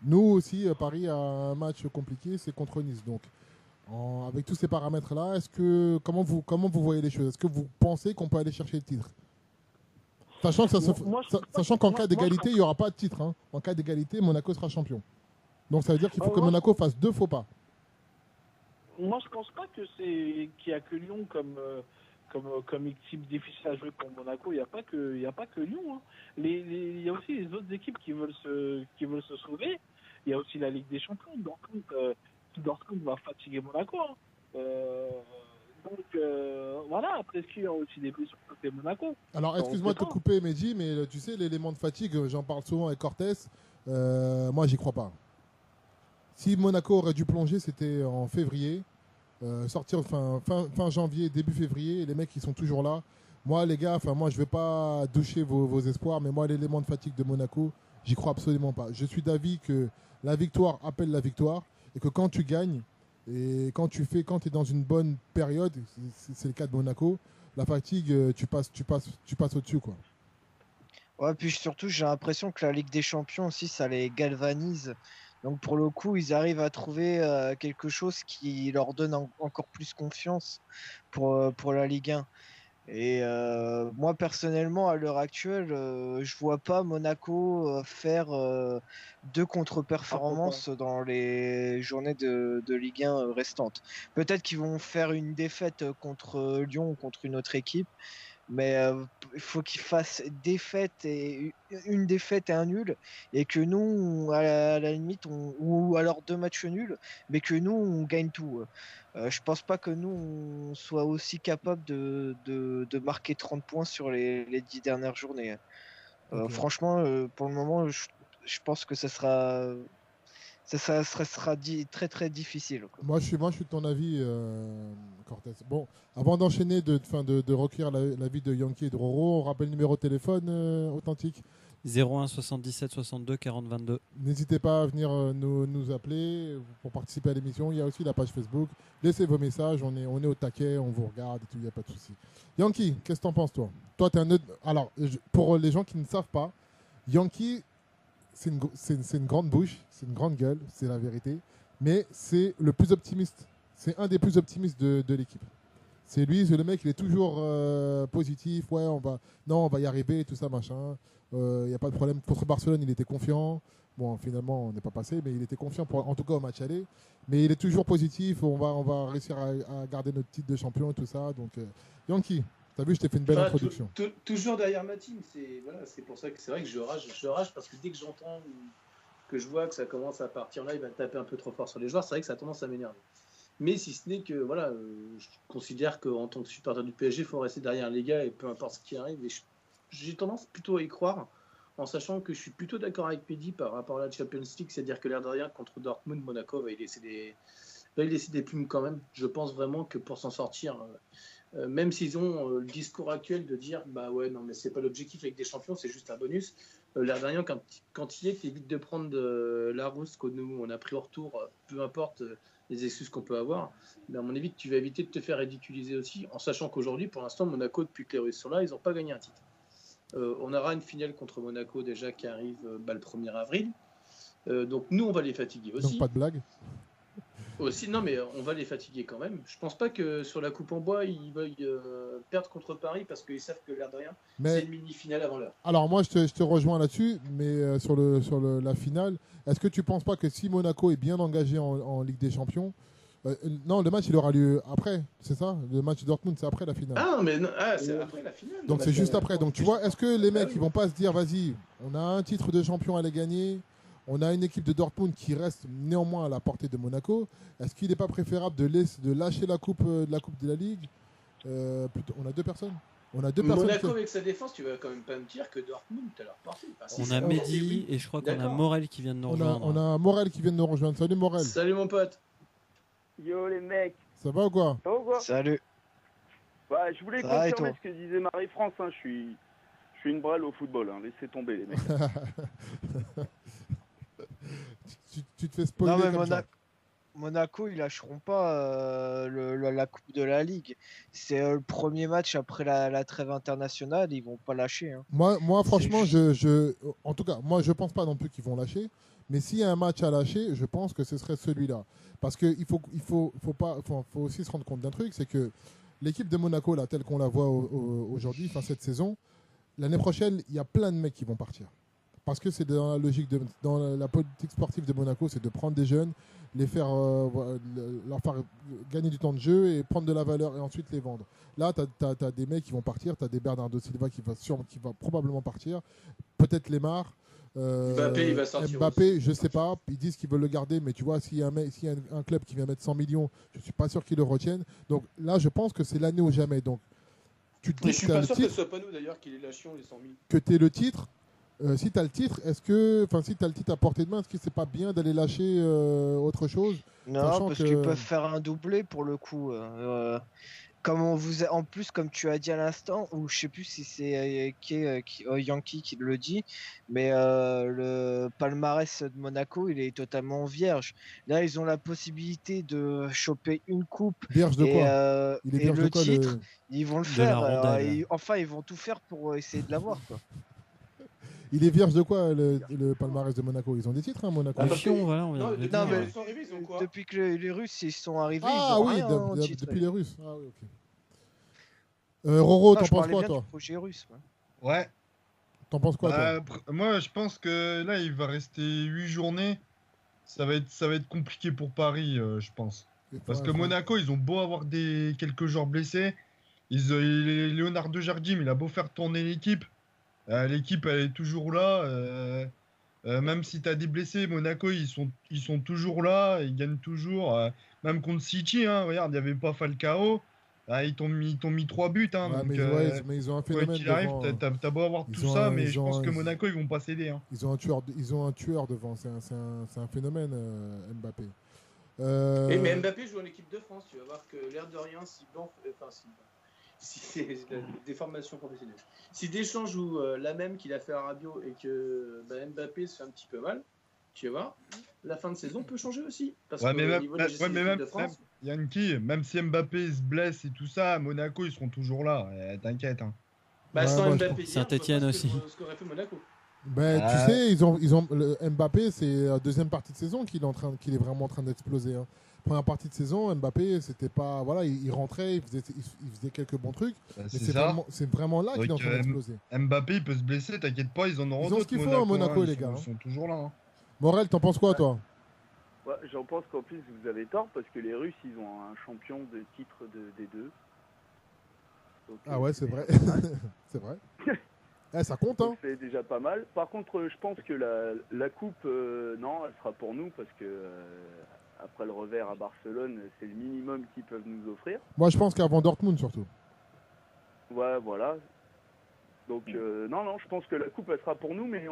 Nous aussi, Paris a un match compliqué, c'est contre Nice. Donc, avec tous ces paramètres-là, comment vous voyez les choses? Est-ce que vous pensez qu'on peut aller chercher le titre? Sachant qu'en cas d'égalité, il n'y aura pas de titre. En cas d'égalité, Monaco sera champion. Donc ça veut dire qu'il faut que Monaco fasse 2 faux pas. Moi, je pense pas qu'il y a que Lyon comme équipe difficile à jouer pour Monaco. Il n'y a pas que Lyon. Il y a aussi les autres équipes qui veulent se sauver. Il y a aussi la Ligue des Champions. Dortmund va fatiguer Monaco. Après, est-ce qu'il y a aussi des blessures côté Monaco? Alors, excuse-moi de te couper, Mehdi, mais tu sais, l'élément de fatigue, j'en parle souvent avec Cortés. Moi, j'y crois pas. Si Monaco aurait dû plonger, c'était en février. Sortir fin janvier, début février, les mecs ils sont toujours là. Moi, les gars, moi, je ne vais pas doucher vos espoirs, mais moi, l'élément de fatigue de Monaco, j'y crois absolument pas. Je suis d'avis que la victoire appelle la victoire et que quand tu gagnes et quand tu es dans une bonne période, c'est le cas de Monaco, la fatigue, tu passes au-dessus, quoi. Ouais, puis surtout, j'ai l'impression que la Ligue des Champions aussi, ça les galvanise. Donc pour le coup, ils arrivent à trouver quelque chose qui leur donne encore plus confiance pour la Ligue 1. Et moi, personnellement, à l'heure actuelle, je vois pas Monaco faire deux contre-performances dans les journées de Ligue 1 restantes. Peut-être qu'ils vont faire une défaite contre Lyon ou contre une autre équipe, mais il faut qu'ils fassent une défaite et un nul, et que nous, à la limite, ou alors 2 matchs nuls, mais que nous, on gagne tout. Je pense pas que nous, on soit aussi capable de marquer 30 points sur les 10 dernières journées. Ok. Franchement, pour le moment, je pense que ça sera très très difficile, quoi. Moi, je suis de ton avis, Cortez. Bon, avant d'enchaîner, de recueillir l'avis de Yankee et de Roro, on rappelle le numéro de téléphone authentique. 01 77 62 40 22. N'hésitez pas à venir nous appeler pour participer à l'émission. Il y a aussi la page Facebook. Laissez vos messages, on est au taquet, on vous regarde et tout, il n'y a pas de souci. Yankee, qu'est-ce que t'en penses, toi? Toi, t'es Alors, pour les gens qui ne savent pas, Yankee, c'est une grande bouche, c'est une grande gueule, c'est la vérité. Mais c'est le plus optimiste. C'est un des plus optimistes de l'équipe. C'est le mec, il est toujours positif. Ouais, on va y arriver, tout ça, machin. Il n'y a pas de problème. Contre Barcelone, il était confiant. Bon, finalement, on n'est pas passé, mais il était confiant, en tout cas au match aller. Mais il est toujours positif. On va réussir à garder notre titre de champion et tout ça. Donc, Yankee, t'as vu, je t'ai fait une belle introduction. Toujours derrière ma team. C'est pour ça que c'est vrai que je rage parce que dès que j'entends que je vois que ça commence à partir là, il va taper un peu trop fort sur les joueurs. C'est vrai que ça a tendance à m'énerver. Mais si ce n'est que, je considère qu'en tant que supporter du PSG, il faut rester derrière les gars et peu importe ce qui arrive. Et j'ai tendance plutôt à y croire, en sachant que je suis plutôt d'accord avec Mehdi par rapport à la Champions League, c'est-à-dire que l'air de rien, contre Dortmund, Monaco va y laisser des plumes quand même. Je pense vraiment que pour s'en sortir, même s'ils ont le discours actuel de dire bah ouais, non, mais c'est pas l'objectif avec des champions, c'est juste un bonus. L'air de rien, quand il est, t'évites de prendre la rousse que nous on a pris au retour, peu importe les excuses qu'on peut avoir, mais à mon avis, tu vas éviter de te faire ridiculiser aussi, en sachant qu'aujourd'hui, pour l'instant, Monaco, depuis que les Russes sont là, ils n'ont pas gagné un titre. On aura une finale contre Monaco déjà qui arrive le 1er avril. Donc nous, on va les fatiguer aussi. Donc pas de blague. Aussi, non, mais on va les fatiguer quand même. Je pense pas que sur la Coupe en bois, ils veuillent perdre contre Paris parce qu'ils savent que l'air de rien, c'est une mini-finale avant l'heure. Alors moi, je te rejoins là-dessus, mais sur la finale, est-ce que tu penses pas que si Monaco est bien engagé en Ligue des Champions, non, le match il aura lieu après, c'est ça? Le match de Dortmund, c'est après la finale. Ah, mais c'est après la finale. Donc c'est juste après. Donc tu vois, est-ce que les mecs ils vont pas se dire, vas-y, on a un titre de champion à les gagner, on a une équipe de Dortmund qui reste néanmoins à la portée de Monaco. Est-ce qu'il n'est pas préférable de lâcher la coupe de la Ligue? On a deux personnes. Monaco avec sa défense, tu vas quand même pas me dire que Dortmund est à leur portée. On a Mehdi et je crois qu'on a Morel qui vient de nous rejoindre. On a Morel qui vient de nous rejoindre. Salut Morel. Salut mon pote. Yo les mecs. Ça va ou quoi? Salut. Ouais, je voulais confirmer ce que disait Marie-France. Je suis une brêle au football. Laissez tomber les mecs. tu te fais spoiler. Non, mais Monaco, ils lâcheront pas la Coupe de la Ligue. C'est le premier match après la trêve internationale. Ils vont pas lâcher. Hein. Moi franchement, en tout cas, moi je pense pas non plus qu'ils vont lâcher. Mais s'il y a un match à lâcher, je pense que ce serait celui-là. Parce qu'il faut aussi se rendre compte d'un truc, c'est que l'équipe de Monaco, là, telle qu'on la voit aujourd'hui, cette saison, l'année prochaine, il y a plein de mecs qui vont partir. Parce que c'est dans la logique, dans la politique sportive de Monaco, c'est de prendre des jeunes, leur faire gagner du temps de jeu et prendre de la valeur et ensuite les vendre. Là, tu as des mecs qui vont partir, tu as des Bernardo Silva qui va probablement partir, peut-être Lemar. Mbappé, il va sortir. Mbappé, je sais pas. Ils disent qu'ils veulent le garder, mais tu vois, s'il y a un club qui vient mettre 100 millions, je suis pas sûr qu'ils le retiennent. Donc là, je pense que c'est l'année ou jamais. Donc, tu te dis je suis pas sûr que ce soit pas nous d'ailleurs qui les lâchions les 100 000. Que tu es le titre. Si tu as le titre, si tu as le titre à portée de main, est-ce que c'est pas bien d'aller lâcher autre chose? Non, parce qu'ils peuvent faire un doublé pour le coup. En plus, comme tu as dit à l'instant, ou je sais plus si c'est Yankee qui le dit, mais le palmarès de Monaco, il est totalement vierge. Là, ils ont la possibilité de choper une coupe Vierge de quoi Il est et vierge de le quoi, titre. Ils vont le De faire. la rondelle. Enfin, ils vont tout faire pour essayer de l'avoir, quoi. Il est vierge de quoi, le palmarès de Monaco? Ils ont des titres, hein, Monaco. Le Fion, voilà, on vient Non, de le depuis Non, dire. mais qu'ils sont arrivés, ils ont quoi? depuis que les Russes ils sont arrivés, ils Ah ont oui, rien en titre. depuis les Russes. Ah oui, ok. Roro, Non, t'en je penses parlais quoi, bien toi? du projet russe. Moi. Ouais. T'en penses quoi, toi? Moi, je pense que là, il va rester 8 journées. Ça va être compliqué pour Paris, je pense. Parce que Monaco, ils ont beau avoir quelques joueurs blessés. Leonardo Jardim, il a beau faire tourner l'équipe. L'équipe, elle est toujours là. Même si tu as des blessés, Monaco, ils sont toujours là. Ils gagnent toujours. Même contre City, hein, regarde, il n'y avait pas Falcao. Ils t'ont mis 3 buts. Hein, Ouais, donc, mais ils ont un quoi phénomène qu'il arrive, devant. t'as beau avoir Ils tout ont ça, un- mais ils je ont pense un- que Monaco, ils vont pas céder. Hein. Ils ont un tueur devant. C'est un phénomène, Mbappé. Mais Mbappé joue en équipe de France, tu vas voir que l'air de rien, si c'est des formations professionnelles. Si Deschamps joue la même qu'il a fait à Rabiot et que Mbappé se fait un petit peu mal, tu vas voir, la fin de saison peut changer aussi. Parce Ouais, qu'au mais même, niveau de la gestion de même, l'équipe de France, Yankee, même si Mbappé se blesse et tout ça, Monaco, ils seront toujours là. T'inquiète. Hein. sans moi, Mbappé, Saint-Étienne aussi. Ce qu'aurait fait Monaco. Ben, tu sais, Mbappé, c'est la deuxième partie de saison qu'il est vraiment en train d'exploser. Hein. Première partie de saison, Mbappé, c'était pas, voilà, il rentrait, il faisait quelques bons trucs, mais c'est vraiment là qu'il est en train d'exploser. Mbappé, il peut se blesser, t'inquiète pas, ils en auront d'autres. Ils ont ce qu'il faut à Monaco, les gars. Ils sont toujours là. Hein. Morel, t'en penses quoi, toi? Ouais, j'en pense qu'en plus vous avez tort parce que les Russes ils ont un champion de titre des deux. Donc, Ah ouais, c'est vrai. C'est vrai. Ça compte, hein. C'est déjà pas mal. Par contre, je pense que la coupe, non, elle sera pour nous parce que après le revers à Barcelone, c'est le minimum qu'ils peuvent nous offrir. Moi, je pense qu'avant Dortmund, surtout. Ouais, voilà. Donc, non, je pense que la coupe, elle sera pour nous, mais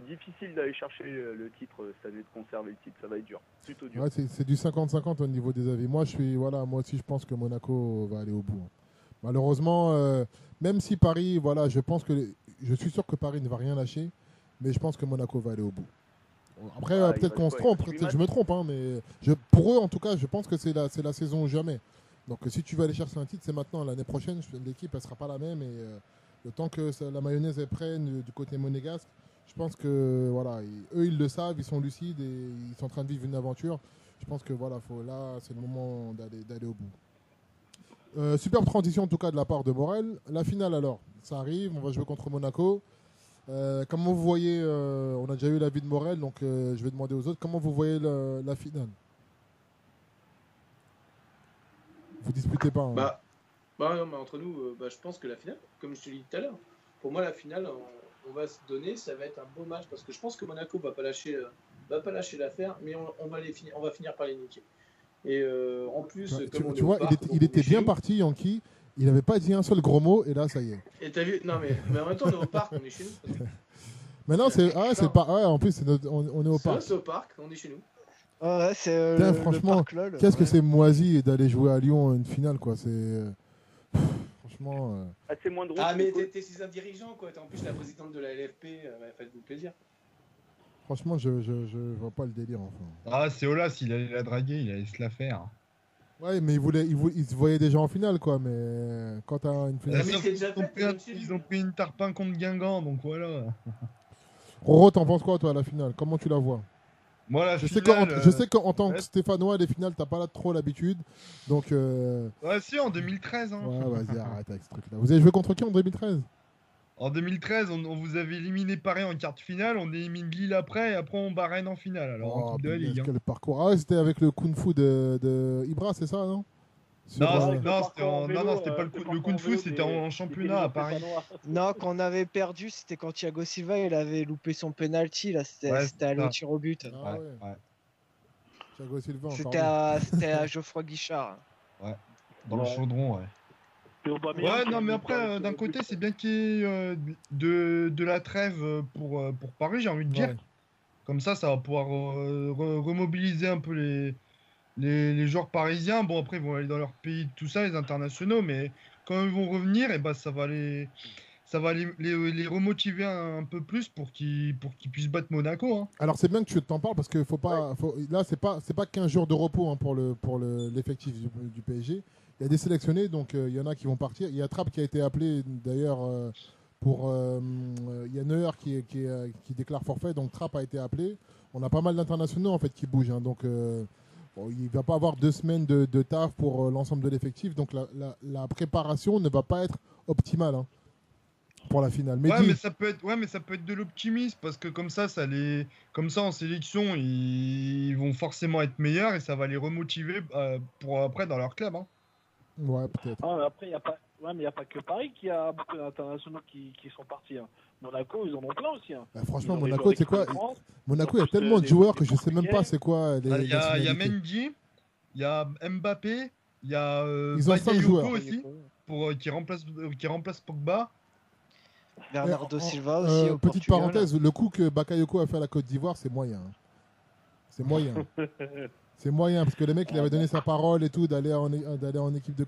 difficile d'aller chercher le titre cette année, de conserver le titre. Ça va être dur, plutôt dur. Ouais, c'est du 50-50 au niveau des avis. Moi aussi, je pense que Monaco va aller au bout. Malheureusement, même si Paris, voilà, je suis sûr que Paris ne va rien lâcher, mais je pense que Monaco va aller au bout. Après, peut-être qu'on se trompe, peut-être que je me trompe, hein, mais pour eux, en tout cas, je pense que c'est la saison ou jamais. Donc, si tu veux aller chercher un titre, c'est maintenant. L'année prochaine, l'équipe, elle sera pas la même. Et le temps que la mayonnaise est prenne du côté monégasque, je pense que, voilà, eux, ils le savent, ils sont lucides et ils sont en train de vivre une aventure. Je pense que, voilà, là, c'est le moment d'aller au bout. Superbe transition, en tout cas, de la part de Morel. La finale, alors, ça arrive, on va jouer contre Monaco. Comment vous voyez, on a déjà eu l'avis de Morel, donc je vais demander aux autres, comment vous voyez la finale? Vous disputez pas, hein. Non, mais entre nous, je pense que la finale, comme je te l'ai dit tout à l'heure, pour moi la finale, on va se donner, ça va être un beau match parce que je pense que Monaco va pas lâcher l'affaire, mais on va finir par les niquer. Et en plus, tu vois, il était bien parti, Yankee. Il n'avait pas dit un seul gros mot et là, ça y est. Et t'as vu? Non, mais en même temps, on est au parc, on est chez nous. Mais non, en plus, on est au parc. C'est au parc, on est chez nous. Ouais, c'est franchement, le parc LOL. qu'est-ce que c'est moisi d'aller jouer à Lyon une finale, quoi. C'est franchement. C'est moins drôle. Ah, mais t'es un dirigeant, quoi. T'es en plus la présidente de la LFP. Faites-vous plaisir. Franchement, je vois pas le délire, enfin. Ah, c'est Olas, il allait la draguer, il allait se la faire. Ouais, mais il se voyait déjà en finale, quoi. Mais quand t'as une finale. Ils ont pris une tarpin contre Guingamp, donc voilà. Roro, t'en penses quoi, toi, à la finale? Comment tu la vois? Moi, je sais qu'en tant que Stéphanois, les finales, t'as pas trop l'habitude. Donc. Ouais, si, en 2013. Hein. Ouais, vas-y, arrête avec ce truc-là. Vous avez joué contre qui en 2013? En 2013, on vous avait éliminé Paris en quart de finale, on élimine Lille après, et après on bat Rennes en finale. Alors en Coupe de la Ligue. Quel parcours. Ah, c'était avec le Kung Fu de Ibra, c'est ça, non? Non, c'était pas le Kung Fu, c'était en championnat à Paris. Non, quand on avait perdu, c'était quand Thiago Silva il avait loupé son penalty, là, c'était allé au tir au but. Ah ouais. Thiago Silva, c'était à Geoffroy Guichard. Ouais, dans le chaudron, ouais. Ouais, non, mais après, d'un côté, c'est bien qu'il y ait de la trêve pour Paris, j'ai envie de dire. Ouais. Comme ça va pouvoir remobiliser un peu les joueurs parisiens, bon après ils vont aller dans leur pays, tout ça, les internationaux, mais quand ils vont revenir, et ben ça va les remotiver un peu plus pour qu'ils puissent battre Monaco. Hein. Alors c'est bien que tu t'en parles parce que faut pas, là c'est pas 15 jours de repos hein, pour l'effectif du PSG. Il y a des sélectionnés, donc il y en a qui vont partir. Il y a Trapp qui a été appelé d'ailleurs pour. Il y a Neuer qui déclare forfait, donc Trapp a été appelé. On a pas mal d'internationaux en fait qui bougent, hein, donc bon, il va pas avoir 2 semaines de taf pour l'ensemble de l'effectif, donc la préparation ne va pas être optimale hein, pour la finale. Ouais, mais ça peut être de l'optimisme parce que comme ça comme ça en sélection, ils vont forcément être meilleurs et ça va les remotiver pour après dans leur club. Hein. Ouais, peut-être. Ah, mais après, il n'y a pas que Paris qui a beaucoup d'internationaux qui sont partis. Hein. Monaco, ils en ont plein aussi. Hein. Bah, franchement, Ils ont des Monaco, joueurs c'est quoi d'équipe de France. Monaco, il y a Parce que tellement de les joueurs que joueurs je sais même pas c'est quoi les Il y a nationalités. Mendy, il y a Mbappé, il y a Ils ont 5 Bakayoko joueurs. aussi qui remplace Pogba. Bernardo Silva aussi au Petite Portugal. parenthèse, le coup que Bakayoko a fait à la Côte d'Ivoire, c'est moyen. Hein. C'est moyen. C'est moyen parce que le mec il avait donné sa parole et tout d'aller en équipe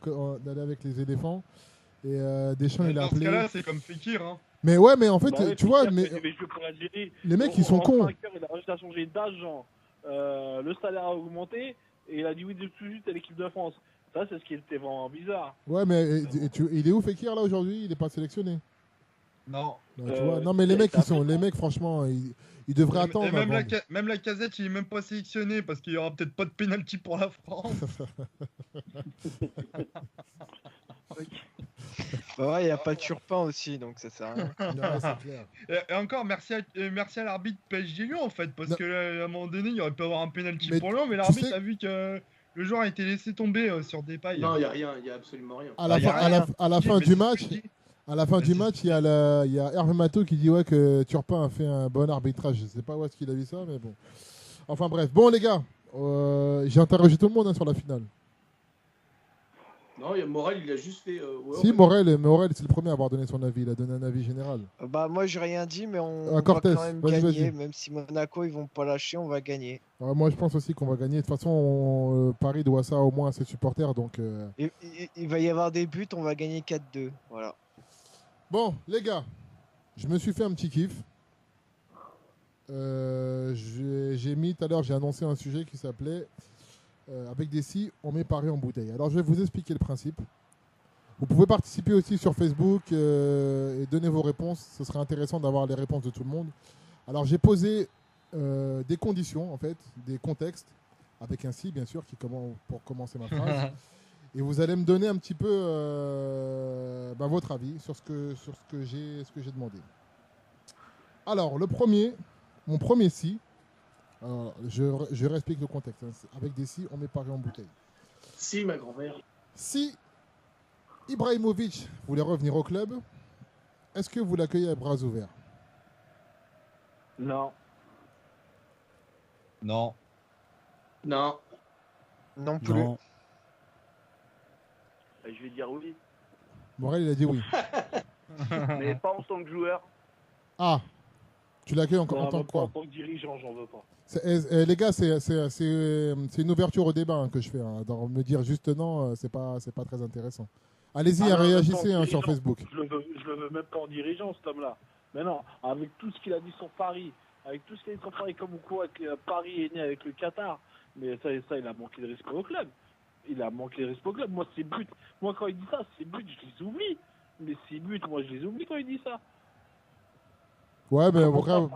d'aller avec les éléphants et Deschamps il a Dans ce appelé. cas-là, c'est comme Fekir. Hein. Mais ouais, mais en fait, Bah ouais, tu vois, Fekir, mais il devait jouer pour l'Algérie. les mecs ils sont En cons. 5 heures, il a réussi à changer d'agent. Le salaire a augmenté et il a dit oui de tout de suite à l'équipe de France. Ça, c'est ce qui était vraiment bizarre. Ouais, mais il est où Fekir là aujourd'hui? Il est pas sélectionné. Non. Non, tu vois, non mais les mecs franchement, ils devraient Et attendre. même la casette, il est même pas sélectionné parce qu'il y aura peut-être pas de penalty pour la France. Bah ouais, il n'y a pas de Turpin aussi, donc ça sert à rien. Ouais, c'est clair. Et encore, merci à l'arbitre PSG Lyon en fait, parce Non. que à un moment donné, il aurait pu avoir un penalty Mais pour Lyon, mais tu l'arbitre sais- a vu que le joueur a été laissé tomber sur des pailles. Non, il n'y a rien, il n'y a absolument rien. À la y a fin, rien. à la Si, fin mais du c'est ce match, que je dis. à la fin du match, il y a Hervé Matteau qui dit ouais que Turpin a fait un bon arbitrage. Je sais pas où est-ce qu'il a vu ça, mais bon. Enfin bref, bon les gars, j'ai interrogé tout le monde hein, sur la finale. Non, il y a Morel, il a juste fait. Si Morel, c'est le premier à avoir donné son avis. Il a donné un avis général. Bah moi j'ai rien dit, mais on Cortez, va quand même vas-y, gagner. vas-y. Même si Monaco ils vont pas lâcher, on va gagner. Moi je pense aussi qu'on va gagner. De toute façon, Paris doit ça au moins à ses supporters, donc. Il va y avoir des buts, on va gagner 4-2. Voilà. Bon, les gars, je me suis fait un petit kiff. J'ai mis tout à l'heure, j'ai annoncé un sujet qui s'appelait avec des si, on met Paris en bouteille. Alors je vais vous expliquer le principe. Vous pouvez participer aussi sur Facebook et donner vos réponses. Ce serait intéressant d'avoir les réponses de tout le monde. Alors j'ai posé des conditions, en fait, des contextes, avec un si, bien sûr, pour commencer ma phrase. Et vous allez me donner un petit peu votre avis sur ce que j'ai demandé. Alors, mon premier si, je réexplique le contexte. Hein, avec des si, on met Paris en bouteille. Si, ma grand-mère. Si Ibrahimovic voulait revenir au club, est-ce que vous l'accueillez à bras ouverts? Non. Non. Non. Non plus. Non. Je vais dire oui, Morel, il a dit oui. mais pas en tant que joueur. Ah, tu l'accueilles en Non, tant même que pas quoi? en tant que dirigeant, j'en veux pas. Les gars, c'est une ouverture au débat hein, que je fais. Hein. Alors, me dire juste non, c'est pas très intéressant. Allez-y, Ah, non, réagissez même pas en sur dirigeant. Facebook. Je le veux même pas en dirigeant, cet homme-là. Mais non, avec tout ce qu'il a dit sur Paris, avec tout ce qu'il a dit sur Paris, comme quoi que Paris est né avec le Qatar, mais ça, il a manqué de respect au club. Il a manqué de respect au club. Moi, ses buts, quand il dit ça, ses buts, je les oublie. Mais ses buts, moi, je les oublie quand il dit ça. Ouais, mais Comment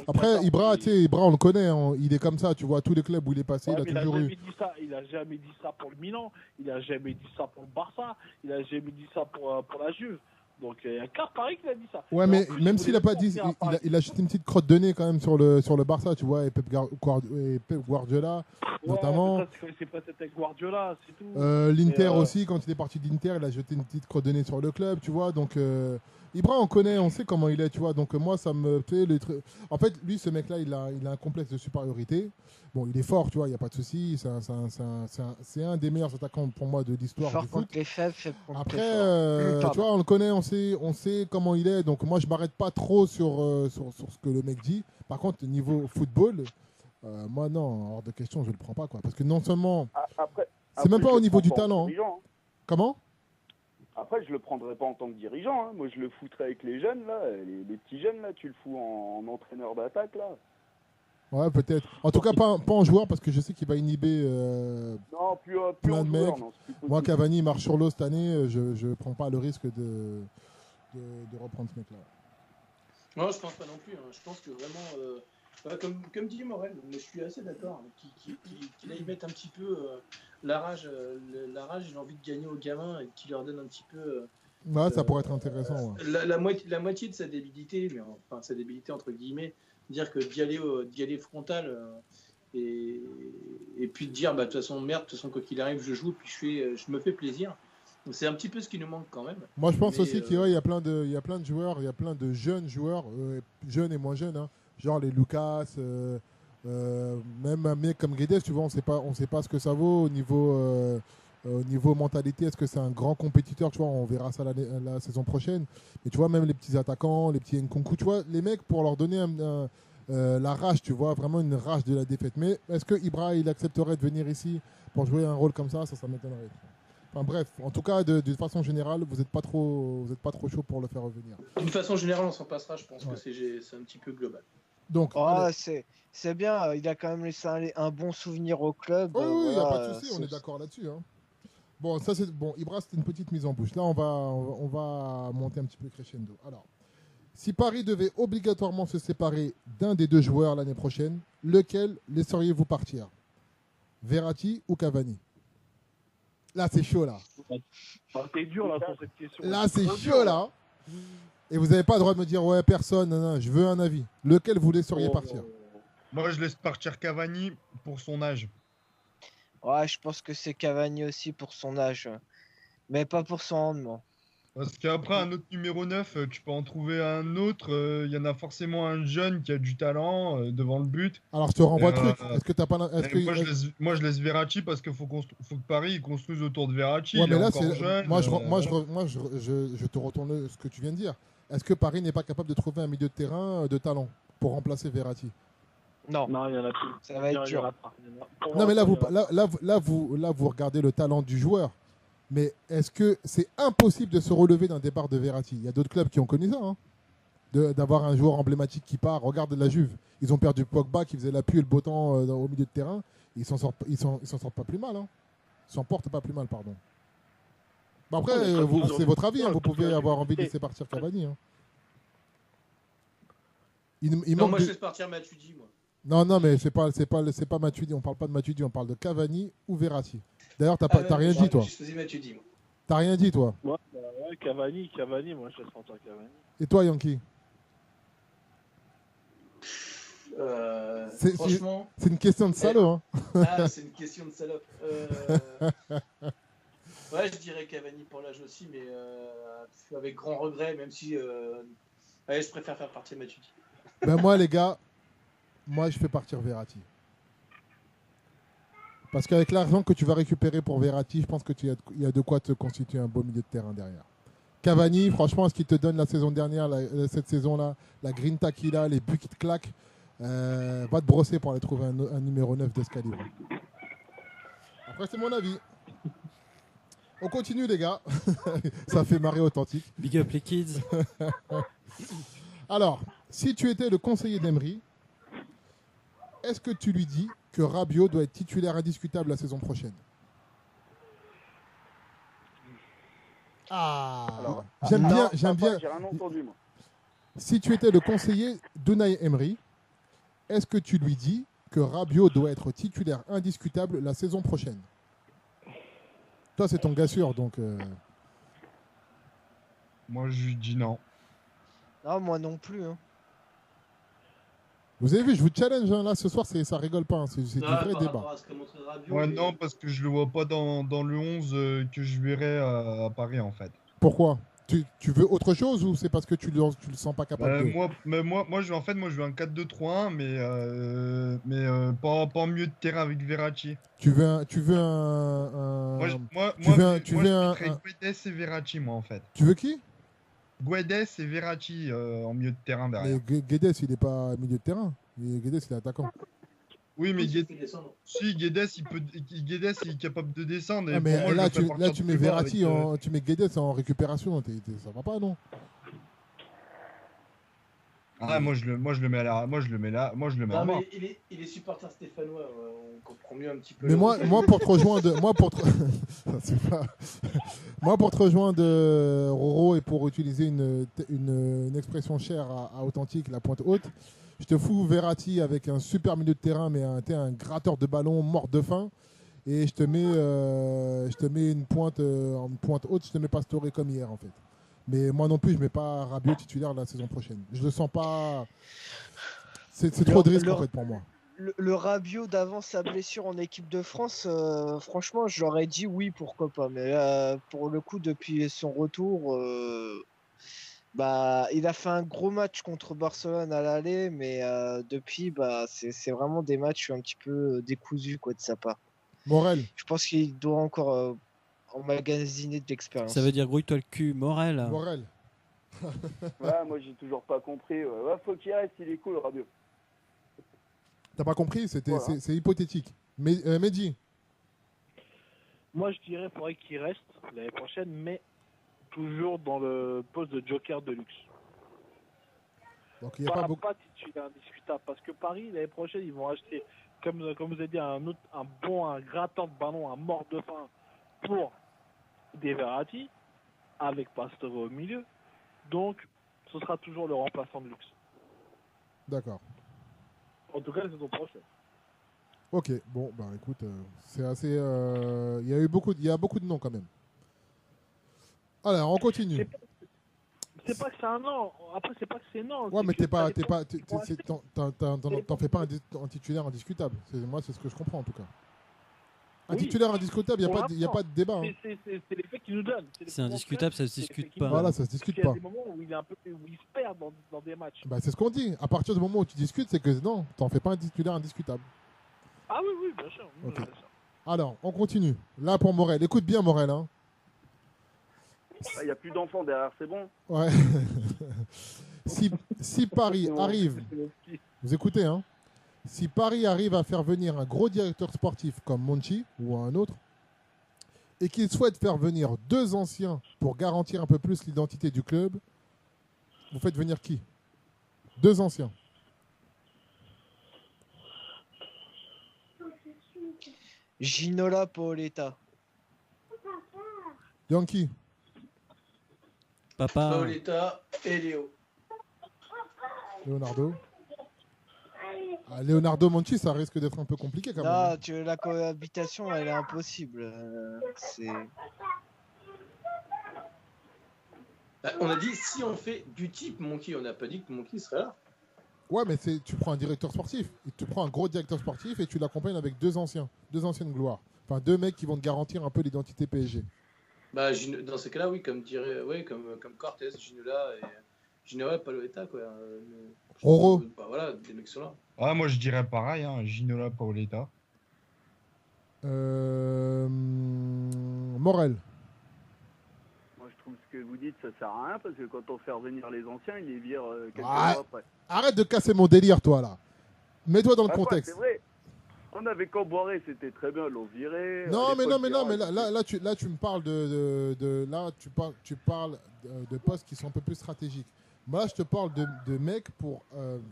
après Ibra, tu sais, Ibra, on le connaît. Hein, il est comme ça, tu vois, tous les clubs où il est passé, Ouais, il a mais toujours eu. il a jamais dit ça pour le Milan, il a jamais dit ça pour le Barça, il a jamais dit ça pour la Juve. Donc il y a qu'à Paris qu'il a dit ça. Ouais, Et mais en plus, même il s'il a voulait pas dit, revenir à Paris. il a jeté une petite crotte de nez quand même sur le Barça, tu vois, et Pep Guardiola, Ouais, notamment. mais ça, c'est pas avec Guardiola, c'est tout. L'Inter Mais, aussi, quand il est parti d'Inter, il a jeté une petite crotte de nez sur le club, tu vois. Donc, Ibra, on connaît, on sait comment il est, tu vois. Donc, moi, ça me fait le truc. En fait, lui, ce mec-là, il a un complexe de supériorité. Bon, il est fort, tu vois, il n'y a pas de souci. C'est un des meilleurs attaquants pour moi de l'histoire Fort du foot. contre les faibles, faible contre Après, les forts. tu vois, on le connaît, on sait comment il est. Donc, moi, je m'arrête pas trop sur ce que le mec dit. Par contre, niveau football, Moi, non, hors de question, je le prends pas, quoi. Parce que non seulement, Après, c'est même après, pas je au le niveau prends du pas en talent. Hein. dirigeant, hein. Comment? Après, je le prendrai pas en tant que dirigeant. Hein. Moi, je le foutrais avec les jeunes, là. Les petits jeunes, là. Tu le fous en entraîneur d'attaque, là. Ouais, peut-être. En tout cas, pas en joueur, parce que je sais qu'il va inhiber Non, plus plein en de joueur, mecs. non. C'est plus Moi, possible. Cavani marche sur l'eau cette année, je ne prends pas le risque de reprendre ce mec-là. Non, je pense pas non plus. Hein. Je pense que vraiment, comme dit Morel, mais je suis assez d'accord, hein, qu'il aille mettre un petit peu la rage et l'envie de gagner aux gamins et qu'il leur donne un petit peu Ouais, ça pourrait être intéressant. Ouais. la moitié de sa débilité, mais enfin sa débilité entre guillemets, dire que d'y aller frontal et puis de dire bah de toute façon merde, de toute façon quoi qu'il arrive, je joue puis je me fais plaisir. Donc c'est un petit peu ce qui nous manque quand même. Moi, je pense Mais, aussi qu'il y a plein de joueurs, il y a plein de jeunes joueurs, jeunes et moins jeunes, hein, genre les Lucas, même un mec comme Guedes, tu vois, on sait pas ce que ça vaut au niveau mentalité. Est-ce que c'est un grand compétiteur, tu vois, on verra ça la saison prochaine. Mais tu vois, même les petits attaquants, les petits Nkunku, tu vois, les mecs, pour leur donner la rage, tu vois, vraiment une rage de la défaite. Mais est-ce que Ibra, il accepterait de venir ici pour jouer un rôle comme ça m'étonnerait. Enfin bref, en tout cas, de façon générale, vous n'êtes pas trop chaud pour le faire revenir. d'une façon générale, on s'en passera. Je pense Ouais. que c'est un petit peu global. Donc, Oh, c'est bien, il a quand même laissé un bon souvenir au club. oui, il n'y a voilà, pas de souci, on est d'accord là-dessus. Hein. Bon, ça c'est bon. Ibra, c'était une petite mise en bouche. Là, on va monter un petit peu crescendo. Alors, si Paris devait obligatoirement se séparer d'un des deux joueurs l'année prochaine, lequel laisseriez-vous partir? Verratti ou Cavani? Là, c'est chaud, là. Ah, t'es dur là sur cette question. Là, c'est chaud, là. Et vous n'avez pas le droit de me dire, ouais, personne, non, je veux un avis. Lequel vous laisseriez partir? Moi, je laisse partir Cavani pour son âge. Ouais, je pense que c'est Cavani aussi pour son âge. Mais pas pour son rendement. Parce qu'après, un autre numéro 9, tu peux en trouver un autre. Il y en a forcément un jeune qui a du talent devant le but. Alors, je te renvoie le truc. Est-ce que t'as pas... Moi, je laisse Verratti parce qu'il faut que Paris il construise autour de Verratti. Ouais, il mais est là, encore jeune. moi, je te retourne ce que tu viens de dire. Est-ce que Paris n'est pas capable de trouver un milieu de terrain de talent pour remplacer Verratti? Non, Non, il y en a plus. ça va être Il y en a dur. pas. Il y en a- pour Non, mais moi, il y en a pas. vous regardez le talent du joueur. Mais est-ce que c'est impossible de se relever d'un départ de Verratti? Il y a d'autres clubs qui ont connu ça, hein, d'avoir un joueur emblématique qui part. Regarde la Juve. Ils ont perdu Pogba qui faisait la pluie et le beau temps au milieu de terrain. Ils s'en sortent pas plus mal. Hein. Ils s'en portent pas plus mal, pardon. Bon, après, c'est votre avis. Hein, vous pouvez avoir envie de laisser partir Cavani. Hein. Il Non, manque moi de- je laisse partir Matuidi, moi. Non, mais c'est pas Matuidi. On parle pas de Matuidi, on parle de Cavani ou Verratti. D'ailleurs, t'as rien dit, toi. J'ai choisi Matuidi, moi. T'as rien dit, toi. Ouais, bah ouais, Cavani, moi je laisse partir Cavani. Et toi, Yankee? C'est- Franchement, C'est une question de salaud, hein. c'est une question de salope. Ouais, je dirais Cavani pour l'âge aussi, mais avec grand regret, même si allez, je préfère faire partir Matuidi. Ben moi, les gars, je fais partir Verratti. Parce qu'avec l'argent que tu vas récupérer pour Verratti, je pense que il y a de quoi te constituer un beau milieu de terrain derrière. Cavani, franchement, ce qu'il te donne la saison dernière, cette saison-là, la grinta qu'il a, les buts qui te claquent, va te brosser pour aller trouver un numéro 9 de ce calibre. Après, c'est mon avis. On continue, les gars. Ça fait marrer authentique. Big up les kids. Alors, si tu étais le conseiller d'Emery, est-ce que tu lui dis que Rabiot doit être titulaire indiscutable la saison prochaine? Alors, J'aime non, bien. J'ai rien entendu, moi. Si tu étais le conseiller d'Unai Emery, est-ce que tu lui dis que Rabiot doit être titulaire indiscutable la saison prochaine? Toi, c'est ton gars sûr, donc... Moi, je lui dis non. Non, moi non plus. Hein. Vous avez vu, je vous challenge, hein, là, ce soir, ça rigole pas, hein, c'est du vrai Par débat. rapport à ce qu'a montré Rabiot, Moi, et- non, parce que je le vois pas dans le 11 que je verrai à Paris, en fait. Pourquoi? Tu veux autre chose ou c'est parce que tu le sens pas capable de... Moi, je veux un 4-2-3-1, mais pas en milieu de terrain avec Verratti. Tu veux un... Tu veux un- Guedes et Verratti, moi, en fait. Tu veux qui? Guedes et Verratti en milieu de terrain derrière. Mais Guedes, il n'est pas milieu de terrain. Guedes, il est attaquant. Oui, mais Tous se fait descendre. si Guedes, il est capable de descendre. Et Ah, pour mais moi, je là, le fais tu partir mets plus bas Verratti, avec, tu mets Guedes en récupération. Ça va pas, non? Ah, moi je le mets moi je le mets là, moi je le mets Non, en bas. mais il est supporter stéphanois. On comprend mieux un petit peu. Mais moi, pour te rejoindre, c'est pas- moi, pour te rejoindre, Roro, et pour utiliser une expression chère à Authentique, la pointe haute, je te fous Verratti avec un super milieu de terrain, mais un gratteur de ballon mort de faim. Et je te mets une pointe haute, je te mets Pastore comme hier, en fait. Mais moi non plus, je mets pas Rabiot titulaire la saison prochaine. Je le sens pas. C'est trop de risques, en fait, pour moi. Le Rabiot d'avant sa blessure en équipe de France, franchement, j'aurais dit oui, pourquoi pas. Mais pour le coup, depuis son retour, bah, il a fait un gros match contre Barcelone à l'aller, mais depuis, bah, c'est vraiment des matchs un petit peu décousus quoi, de sa part. Morel. Je pense qu'il doit encore emmagasiner de l'expérience. Ça veut dire grouille-toi le cul, Morel. Morel. Ouais, moi j'ai toujours pas compris. Ouais, faut qu'il reste, il est cool, Rabiot. T'as pas compris? Voilà. C'est hypothétique. Mais Mehdi. Moi, je dirais faudrait qu'il reste l'année prochaine, mais toujours dans le poste de joker de luxe. Donc il n'y a pas beaucoup. Pas titulaire indiscutable, parce que Paris, l'année prochaine, ils vont acheter, comme vous avez dit, un grattant de ballon, un mort de faim pour des Verratti, avec Pastore au milieu. Donc, ce sera toujours le remplaçant de luxe. D'accord. En tout cas, la saison prochaine. Ok, bon, bah écoute, c'est assez. Il y a beaucoup de noms quand même. Alors, on continue. C'est pas que c'est un non. Après, c'est pas que c'est non. Ouais, mais t'en fais pas un titulaire indiscutable. Moi, c'est ce que je comprends en tout cas. Un Oui. titulaire indiscutable, il n'y a Pour pas de débat. Hein. C'est les faits qu'il nous donne. C'est indiscutable, ça se discute pas. Voilà, ça se discute Il y a pas. des moments où il se perd dans des matchs. Bah, c'est ce qu'on dit. À partir du moment où tu discutes, c'est que non, t'en fais pas un titulaire indiscutable. Ah oui, bien sûr. Ok. Bien sûr. Alors, on continue. Là pour Morel. Écoute bien, Morel. Hein. Il n'y a plus d'enfants derrière, c'est bon. Ouais. si Paris arrive, vous écoutez, hein. Si Paris arrive à faire venir un gros directeur sportif comme Monchi ou un autre, et qu'il souhaite faire venir 2 anciens pour garantir un peu plus l'identité du club, vous faites venir qui? 2 anciens. Ginola Paoletta. Yankee. Papa. Paoletta et Léo. Leonardo. Ah, Leonardo Monchi, ça risque d'être un peu compliqué quand même. Non, la cohabitation, elle est impossible. Bah, on a dit si on fait du type Monkey, on n'a pas dit que Monkey serait là. Ouais, mais tu prends un directeur sportif. Et tu prends un gros directeur sportif et tu l'accompagnes avec 2 anciens. 2 anciennes gloires. Enfin, 2 mecs qui vont te garantir un peu l'identité PSG. Bah, dans ces cas-là, oui, comme Cortés, Ginola et Paoletta, quoi. Roro. Bah voilà, des mecs sont là. Ah, moi je dirais pareil, hein, Ginola Paoletta. Morel. Moi je trouve ce que vous dites, ça sert à rien parce que quand on fait revenir les anciens, ils les virent quelques Ah, mois après. Arrête de casser mon délire, toi, là. Mets-toi dans le Ah, quoi, contexte. c'est vrai. On avait Camboiré, c'était très bien, l'on virait. Non, mais là, tu me parles tu parles de postes qui sont un peu plus stratégiques. Moi, là, je te parle de mecs pour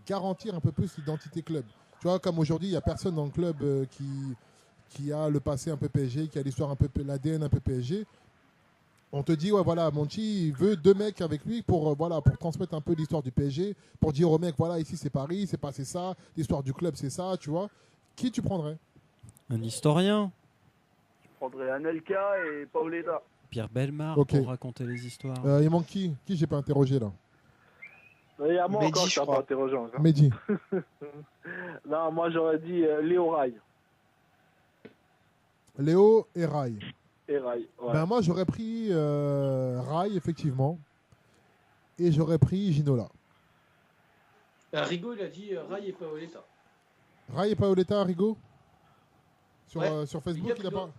garantir un peu plus l'identité club. Tu vois, comme aujourd'hui, il n'y a personne dans le club qui a le passé un peu PSG, qui a l'histoire un peu, l'ADN un peu PSG. On te dit, ouais, voilà, Monchi, il veut 2 mecs avec lui pour transmettre un peu l'histoire du PSG, pour dire aux mecs, voilà, ici c'est Paris, c'est passé ça, l'histoire du club c'est ça, tu vois. Qui tu prendrais? Un historien. Je prendrais Anelka et Paoletta. Pierre Bellemare Ok. pour raconter les histoires. Il manque qui? Qui j'ai pas interrogé là? Il y a moi Mehdi, encore, je je t'ai crois. pas interrogé encore. Mehdi. Non, moi j'aurais dit Léo Rai. Léo et Rai. Et Rai, ouais. Ben moi j'aurais pris Rai effectivement. Et j'aurais pris Ginola. Rigaud, il a dit Rai et Paoletta. Rai et Paoletta, Rigaud sur, Ouais. sur Facebook, Big up, il a Rigaud. pas,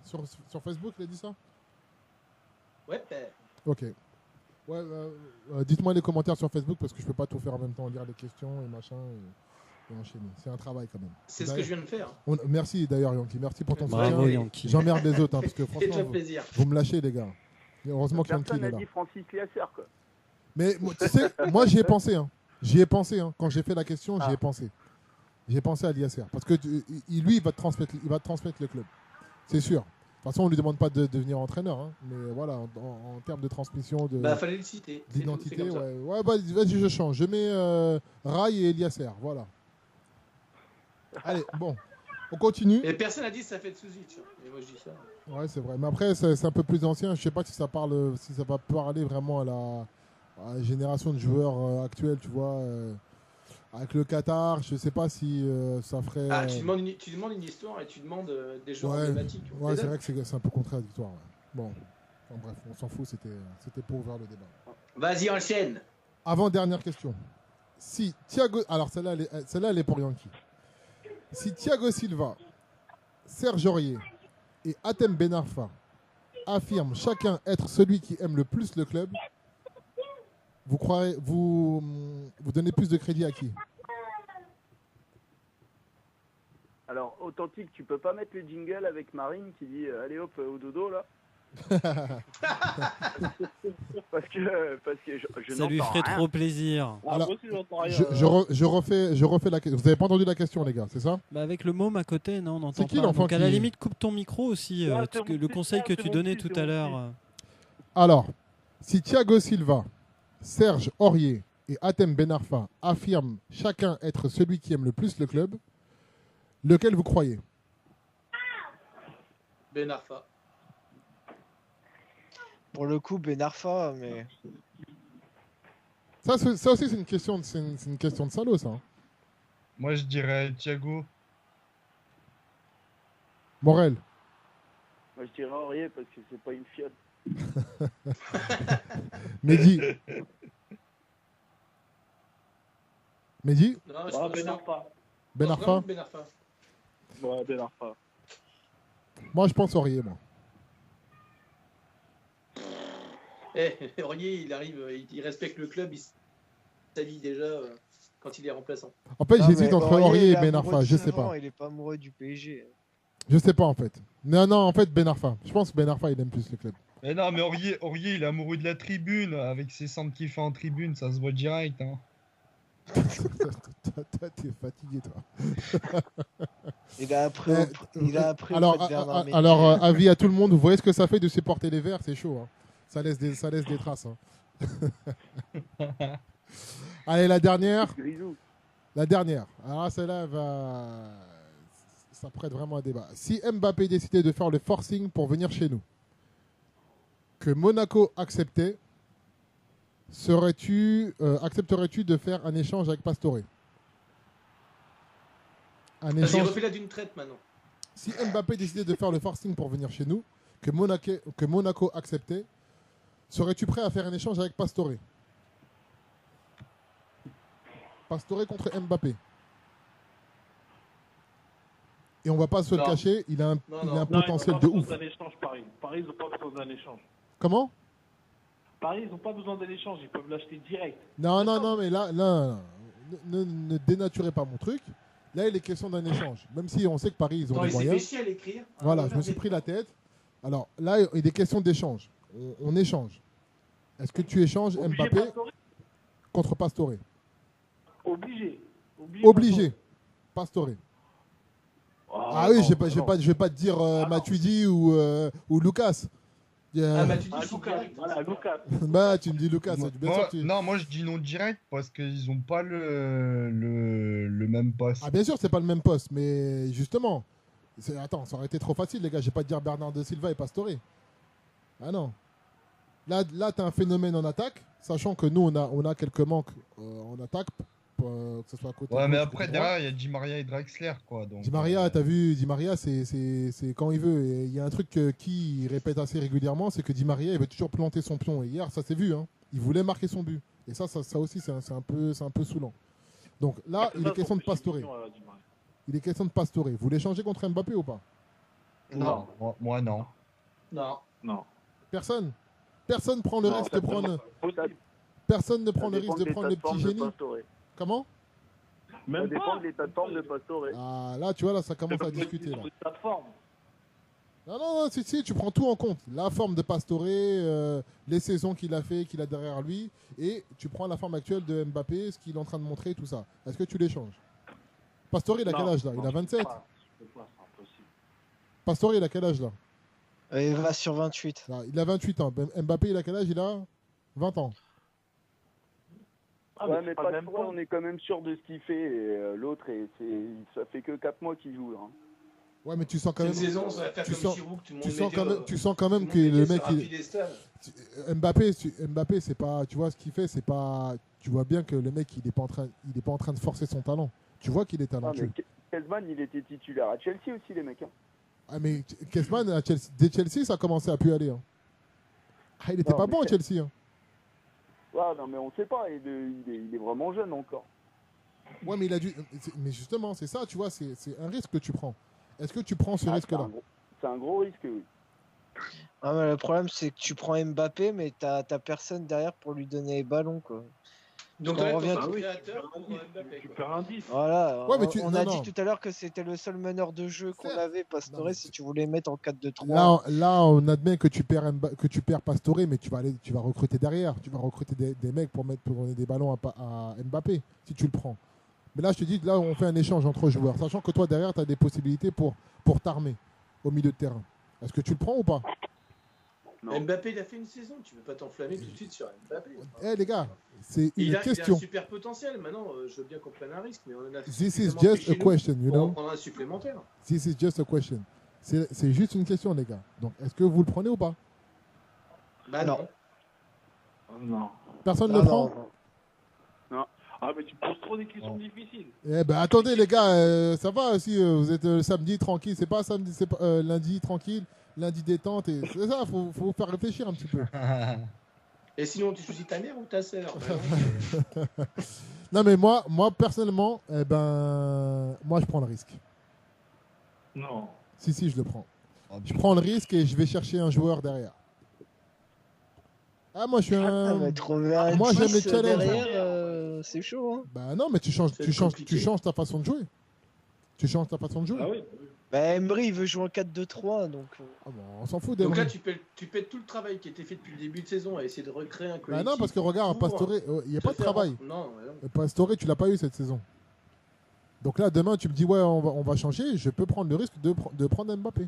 sur Facebook, il a dit ça? Ouais, Ok. Ouais, dites-moi les commentaires sur Facebook parce que je peux pas tout faire en même temps, lire les questions et machin. et enchaîner. C'est un travail quand même. C'est ce que je viens de faire. Merci d'ailleurs, Yankee. Merci pour ton Bravo, soutien. Yankee. J'emmerde les autres, hein, parce que C'est déjà franchement, plaisir. vous me lâchez, les gars. Et heureusement que Yankee Personne il n'a est là. dit Francis Liasser, quoi. Mais tu sais, moi j'y ai pensé. Hein. J'y ai pensé. Hein. Quand j'ai fait la question, j'y ai pensé. J'ai pensé à Liasser. Parce que lui, il va te transmettre le club. C'est sûr. De toute façon, on ne lui demande pas de devenir entraîneur. Hein. Mais voilà, en termes de transmission, Fallait le citer. d'identité, C'est comme ça. ouais, vas-y, je change. Je mets Rai et Liasser. Voilà. Allez, bon. On continue. Et personne n'a dit ça fait de Suzic. Et moi je dis ça. Ouais, c'est vrai. Mais après, c'est un peu plus ancien. Je sais pas si ça va parler vraiment à la génération de joueurs actuels, tu vois. Avec le Qatar, je sais pas si ça ferait. Ah, tu demandes une histoire et tu demandes des joueurs emblématiques. Ouais, c'est vrai que c'est un peu contradictoire. Ouais. Bon, enfin, bref, on s'en fout. C'était pour ouvrir le débat. Vas-y, enchaîne. Avant-dernière question. Si Thiago, alors celle-là, elle est pour Yankee. Si Thiago Silva, Serge Aurier et Hatem Ben Arfa affirment chacun être celui qui aime le plus le club, vous donnez plus de crédit à qui? Alors, authentique, tu peux pas mettre le jingle avec Marine qui dit allez hop, au dodo là. parce que je Ça lui n'entends ferait rien. trop plaisir. Alors, moi aussi, j'entends rien. je refais la question. Vous n'avez pas entendu la question, les gars, c'est ça? Bah avec le môme à côté, non, on n'entend C'est qui pas. l'enfant Donc à la qui- limite, coupe ton micro aussi. Ouais, c'est que mon le petit conseil que frère, tu c'est mon donnais petit, tout c'est à mon l'heure. petit. Alors, si Thiago Silva, Serge Aurier et Hatem Ben Arfa affirment chacun être celui qui aime le plus le club, lequel vous croyez? Ben Arfa. Pour le coup, Ben Arfa, mais Ça aussi, c'est une question de salaud, ça. Hein. Moi, je dirais Thiago. Morel. Moi, je dirais Aurier parce que c'est pas une fiotte. Mehdi. Mehdi. Non, je Ah, pense Ben que- Arfa. Ben Non, Arfa. vraiment Ben Arfa. Ouais, Ben Arfa. Moi, je pense Aurier, moi. Aurier, il arrive, il respecte le club, il s'habille déjà quand il est remplaçant. En fait, Non, j'hésite mais entre Aurier il et est Ben amoureux Arfa. de Je sais Savant, pas. Il est pas amoureux du PSG. Je sais pas, en fait. Non, en fait, Ben Arfa. Je pense que Ben Arfa, il aime plus le club. Mais non, mais Aurier, il est amoureux de la tribune. Avec ses centres qu'il fait en tribune, ça se voit direct. Hein. Toi, t'es fatigué, toi. Il a appris, il a appris Alors, auprès de Bernard Mendy. avis à tout le monde, vous voyez ce que ça fait de supporter les Verts, c'est chaud. Hein. Ça laisse des traces. Hein. Allez, la dernière. Grisou. La dernière. Alors celle-là ça prête vraiment à débat. Si Mbappé décidait de faire le forcing pour venir chez nous, que Monaco acceptait, accepterais-tu de faire un échange avec Pastore? Un J'ai échange. refait là d'une traite maintenant. Si Mbappé décidait de faire le forcing pour venir chez nous, que Monaco acceptait, serais-tu prêt à faire un échange avec Pastore? Pastore contre Mbappé. Et on va pas se le Non. cacher, il a un Non, potentiel ils de n'ont pas ouf. besoin d'un échange, Paris. Paris, ils n'ont pas besoin d'un échange. Comment? Paris, ils n'ont pas besoin d'un échange. Ils peuvent l'acheter direct. Non, mais là ne dénaturez pas mon truc. Là, il est question d'un échange. Même si on sait que Paris, ils ont Non, les il s'est fait moyens. chier à l'écrire. Voilà, je me suis pris la tête. Alors là, il est question d'échange. On échange. Est-ce que tu échanges Obligé, Mbappé Pastore. contre Pastore? Obligé. Obligé. Pastore. Ah oui, non, je vais pas te dire non. Matuidi ou Lucas. Ah, bah, tu dis Ah, je suis Lucas, direct. voilà, Lucas. Bah, tu me dis Lucas. Bien Moi, sûr, non, moi, je dis non direct parce qu'ils ont pas le même poste. Ah, bien sûr, c'est pas le même poste, mais justement. Attends, ça aurait été trop facile, les gars. Je vais pas te dire Bernardo Silva et Pastore. Ah non. Là tu as un phénomène en attaque, sachant que nous, on a quelques manques en attaque, que ce soit à côté. Ouais, mais gauche, après, côté droit. derrière, il y a Di Maria et Draxler, quoi. Donc, Di Maria, t'as vu, Di Maria, c'est quand il veut. Et il y a un truc qui répète assez régulièrement, c'est que Di Maria, il veut toujours planter son pion. Et hier, ça s'est vu, hein. Il voulait marquer son but. Et ça aussi, c'est un peu saoulant. Donc là, il est question de Pastore. Il est question de Pastore. Vous l'échangez contre Mbappé ou pas? Non. Moi, non. Non. Personne prend le risque de prendre. Personne ne prend le risque de prendre le petit génie. Comment? Ça Même dépend pas. de l'état de forme de Pastore. Ah, là, tu vois, là, ça commence à discuter. Là. Plateforme. Non, non, non, si, tu prends tout en compte. La forme de Pastore, les saisons qu'il a fait, qu'il a derrière lui, et tu prends la forme actuelle de Mbappé, ce qu'il est en train de montrer, tout ça. Est-ce que tu l'échanges? Pastore, il a quel âge là? Il a 27. Je peux pas, c'est impossible. Pastore, il a quel âge là? Il va sur 28. Là, il a 28 ans. Mbappé, il a quel âge? Il a 20 ans. Ah, Ouais, c'est mais pas le même Pastore, temps. on est quand même sûr de ce qu'il fait. Et l'autre, ça fait que 4 mois qu'il joue. Hein. Ouais, mais tu sens quand Une même. saison, ça va faire tu comme sens- Giroud, que tout le monde Tu sens mettait, quand même, tu sens quand même tout que le monde le mettait mec, sur un il- piédestal. Mbappé, c'est pas, tu vois ce qu'il fait, c'est pas, tu vois bien que le mec, il est pas en train de forcer son talent. Tu vois qu'il est Ah, mais talentueux. Kelzman, il était titulaire à Chelsea aussi, les mecs. Hein. Ah, mais Kessman, à Chelsea, dès Chelsea, ça a commencé à pu aller. Hein. Ah, il était Non, pas mais bon à Chelsea. Hein. Ouais, non, mais on sait pas. Il est vraiment jeune encore. Ouais, mais il a dû. Mais justement, c'est ça, tu vois, c'est un risque que tu prends. Est-ce que tu prends ce Ah, risque-là? c'est un gros risque, oui. Ah, mais le problème, c'est que tu prends Mbappé, mais t'as personne derrière pour lui donner les ballons, quoi. Donc On là, revient t'as un tout- créateur pour Mbappé. Tu quoi. perds un 10. Voilà, Ouais, mais on non, a non. dit tout à l'heure que c'était le seul meneur de jeu qu'on Certes. avait, Non, Pastore, mais si tu voulais mettre en 4-2-3. Là, on admet que tu perds Pastore, mais tu vas recruter derrière. Tu vas recruter des mecs pour donner des ballons à Mbappé, si tu le prends. Mais là, je te dis, là, on fait un échange entre joueurs, sachant que toi, derrière, tu as des possibilités pour t'armer au milieu de terrain. Est-ce que tu le prends ou pas? Non. Mbappé, il a fait une saison. Tu ne peux pas t'enflammer tout de suite sur Mbappé. Eh les gars, c'est Il une a un question. super potentiel. Maintenant, je veux bien qu'on prenne un risque, mais on en a This is suffisamment just fait a chez nous question, you pour en know. prendre un supplémentaire. This is just a question. C'est juste une question, les gars. Donc, est-ce que vous le prenez ou pas? Bah Non. non. Non. Personne ne Ah, le prend? non. Ah, mais tu poses trop des questions difficiles. Eh ben, attendez, les gars, ça va si vous êtes samedi tranquille. C'est pas samedi, c'est pas lundi tranquille, lundi détente. Et c'est ça, faut vous faire réfléchir un petit peu. Et sinon, tu choisis ta mère ou ta sœur? Bah non. Non, mais moi personnellement, eh ben, moi, je prends le risque. Non. Si, je le prends. Je prends le risque et je vais chercher un joueur derrière. Ah, moi, je suis Ah, un. mais trouver un Moi, j'aime 10 les challenges. derrière, c'est chaud, hein. Bah non, mais tu changes compliqué. ta façon de jouer. Tu changes ta façon de jouer. Ah oui. Bah, Emery, il veut jouer en 4-2-3, donc... Ah bon, on s'en fout Donc d'Emery. là, tu pètes tout le travail qui a été fait depuis le début de saison à essayer de recréer un Bah collectif. non, parce que regarde, pour Pastore, il n'y a te pas de faire- travail. Non, ouais. Pastore, tu l'as pas eu cette saison. Donc là, demain, tu me dis, ouais, on va changer. Je peux prendre le risque de prendre Mbappé.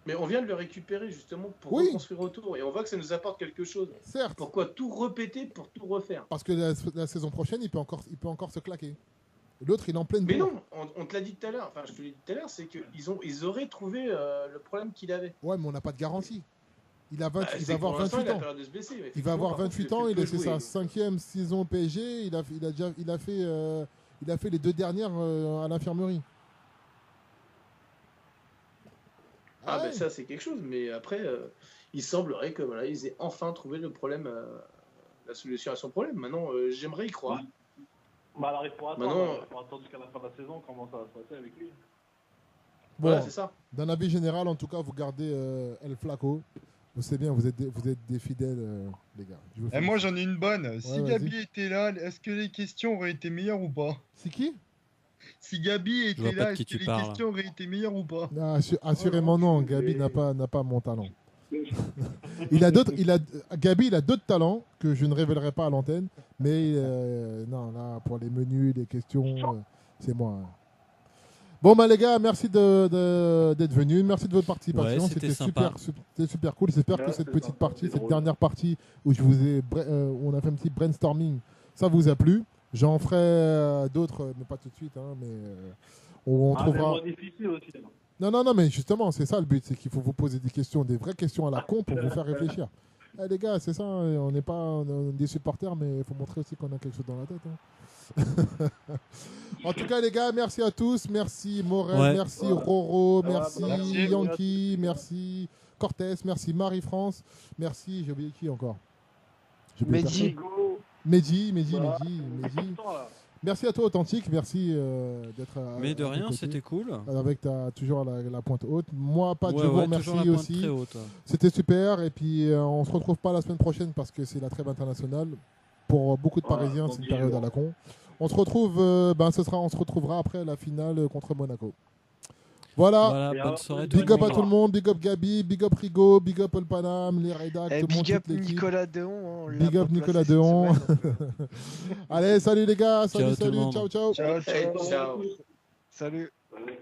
Mais on vient de le récupérer justement pour Oui. reconstruire autour. Et on voit que ça nous apporte quelque chose. Certes, Pourquoi tout répéter pour tout refaire? parce que la saison prochaine, il peut encore se claquer. L'autre, il est en pleine Mais bourre. non, on te l'a dit tout à l'heure. Enfin, je te l'ai dit tout à l'heure, c'est qu'ils auraient trouvé le problème qu'il avait. Ouais, mais on n'a pas de garantie. Il va Bah, c'est avoir pour l'instant, 28 il a ans. peur de se blesser. mais Il va avoir effectivement, 28 par ans, contre, il a peut fait jouer. sa 5e saison au PSG, il a fait les 2 dernières à l'infirmerie. Ah, ouais. ben ça, c'est quelque chose. Mais après, il semblerait que voilà, ils aient enfin trouvé le problème, la solution à son problème. Maintenant, j'aimerais y croire. Bah, alors, il faut attendre. Maintenant, Il faut attendre jusqu'à la fin de la saison comment ça va se passer avec lui. Bon, Voilà, c'est ça. d'un avis général, en tout cas, vous gardez El Flaco. Vous savez bien, vous êtes des fidèles, les gars. Je vous Et moi félicite. j'en ai une bonne. Si vas-y. Gabi était là, est-ce que les questions auraient été meilleures ou pas? C'est qui? Si Gabi vois était pas de là, qui est-ce que tu les parles. questions auraient été meilleures ou pas? Ah, assurément non, Gabi n'a pas mon talent. Gabi, il a d'autres talents que je ne révélerai pas à l'antenne, mais non, là, pour les menus, les questions, c'est moi. Bon, bah les gars, merci d'être venus, merci de votre participation, Ouais, c'était sympa. c'était super cool. J'espère que Ouais, cette c'est petite sympa, partie, c'est cette drôle. dernière partie où on a fait un petit brainstorming, ça vous a plu. J'en ferai d'autres, mais pas tout de suite, hein, mais on Ah, trouvera. mais difficile aussi. Non, mais justement, c'est ça le but, c'est qu'il faut vous poser des questions, des vraies questions à la con pour vous faire réfléchir. Eh, les gars, c'est ça, hein, on n'est pas des supporters, mais il faut montrer aussi qu'on a quelque chose dans la tête. Hein. En tout cas, les gars, merci à tous. Merci Morel, Ouais. merci Roro, merci merci. Yankee, merci Cortés, merci Marie-France, merci, j'ai oublié qui encore? J'ai oublié Mehdi. personne. Mehdi. Attends, là. Merci à toi, Authentique. Merci d'être Mais de à mes rien, côtés. c'était cool. Avec toujours la pointe haute. Moi, Pat, je vous Ouais, remercie toujours la pointe aussi. très haute. C'était super. Et puis, on se retrouve pas la semaine prochaine parce que c'est la trêve internationale. pour beaucoup de Parisiens, c'est une période à la con. On se retrouve, on se retrouvera après la finale contre Monaco. Voilà. Bonne soirée. Big up à tout le monde, big up Gabi, big up Rigo, big up All Panam, les rédacs, tout le monde, Big up toute l'équipe. Nicolas Deon. Big up Nicolas Deon. Allez, salut les gars, salut, Ciao, tout le monde. ciao, ciao. Ciao, ciao. Ciao. Salut. Ouais.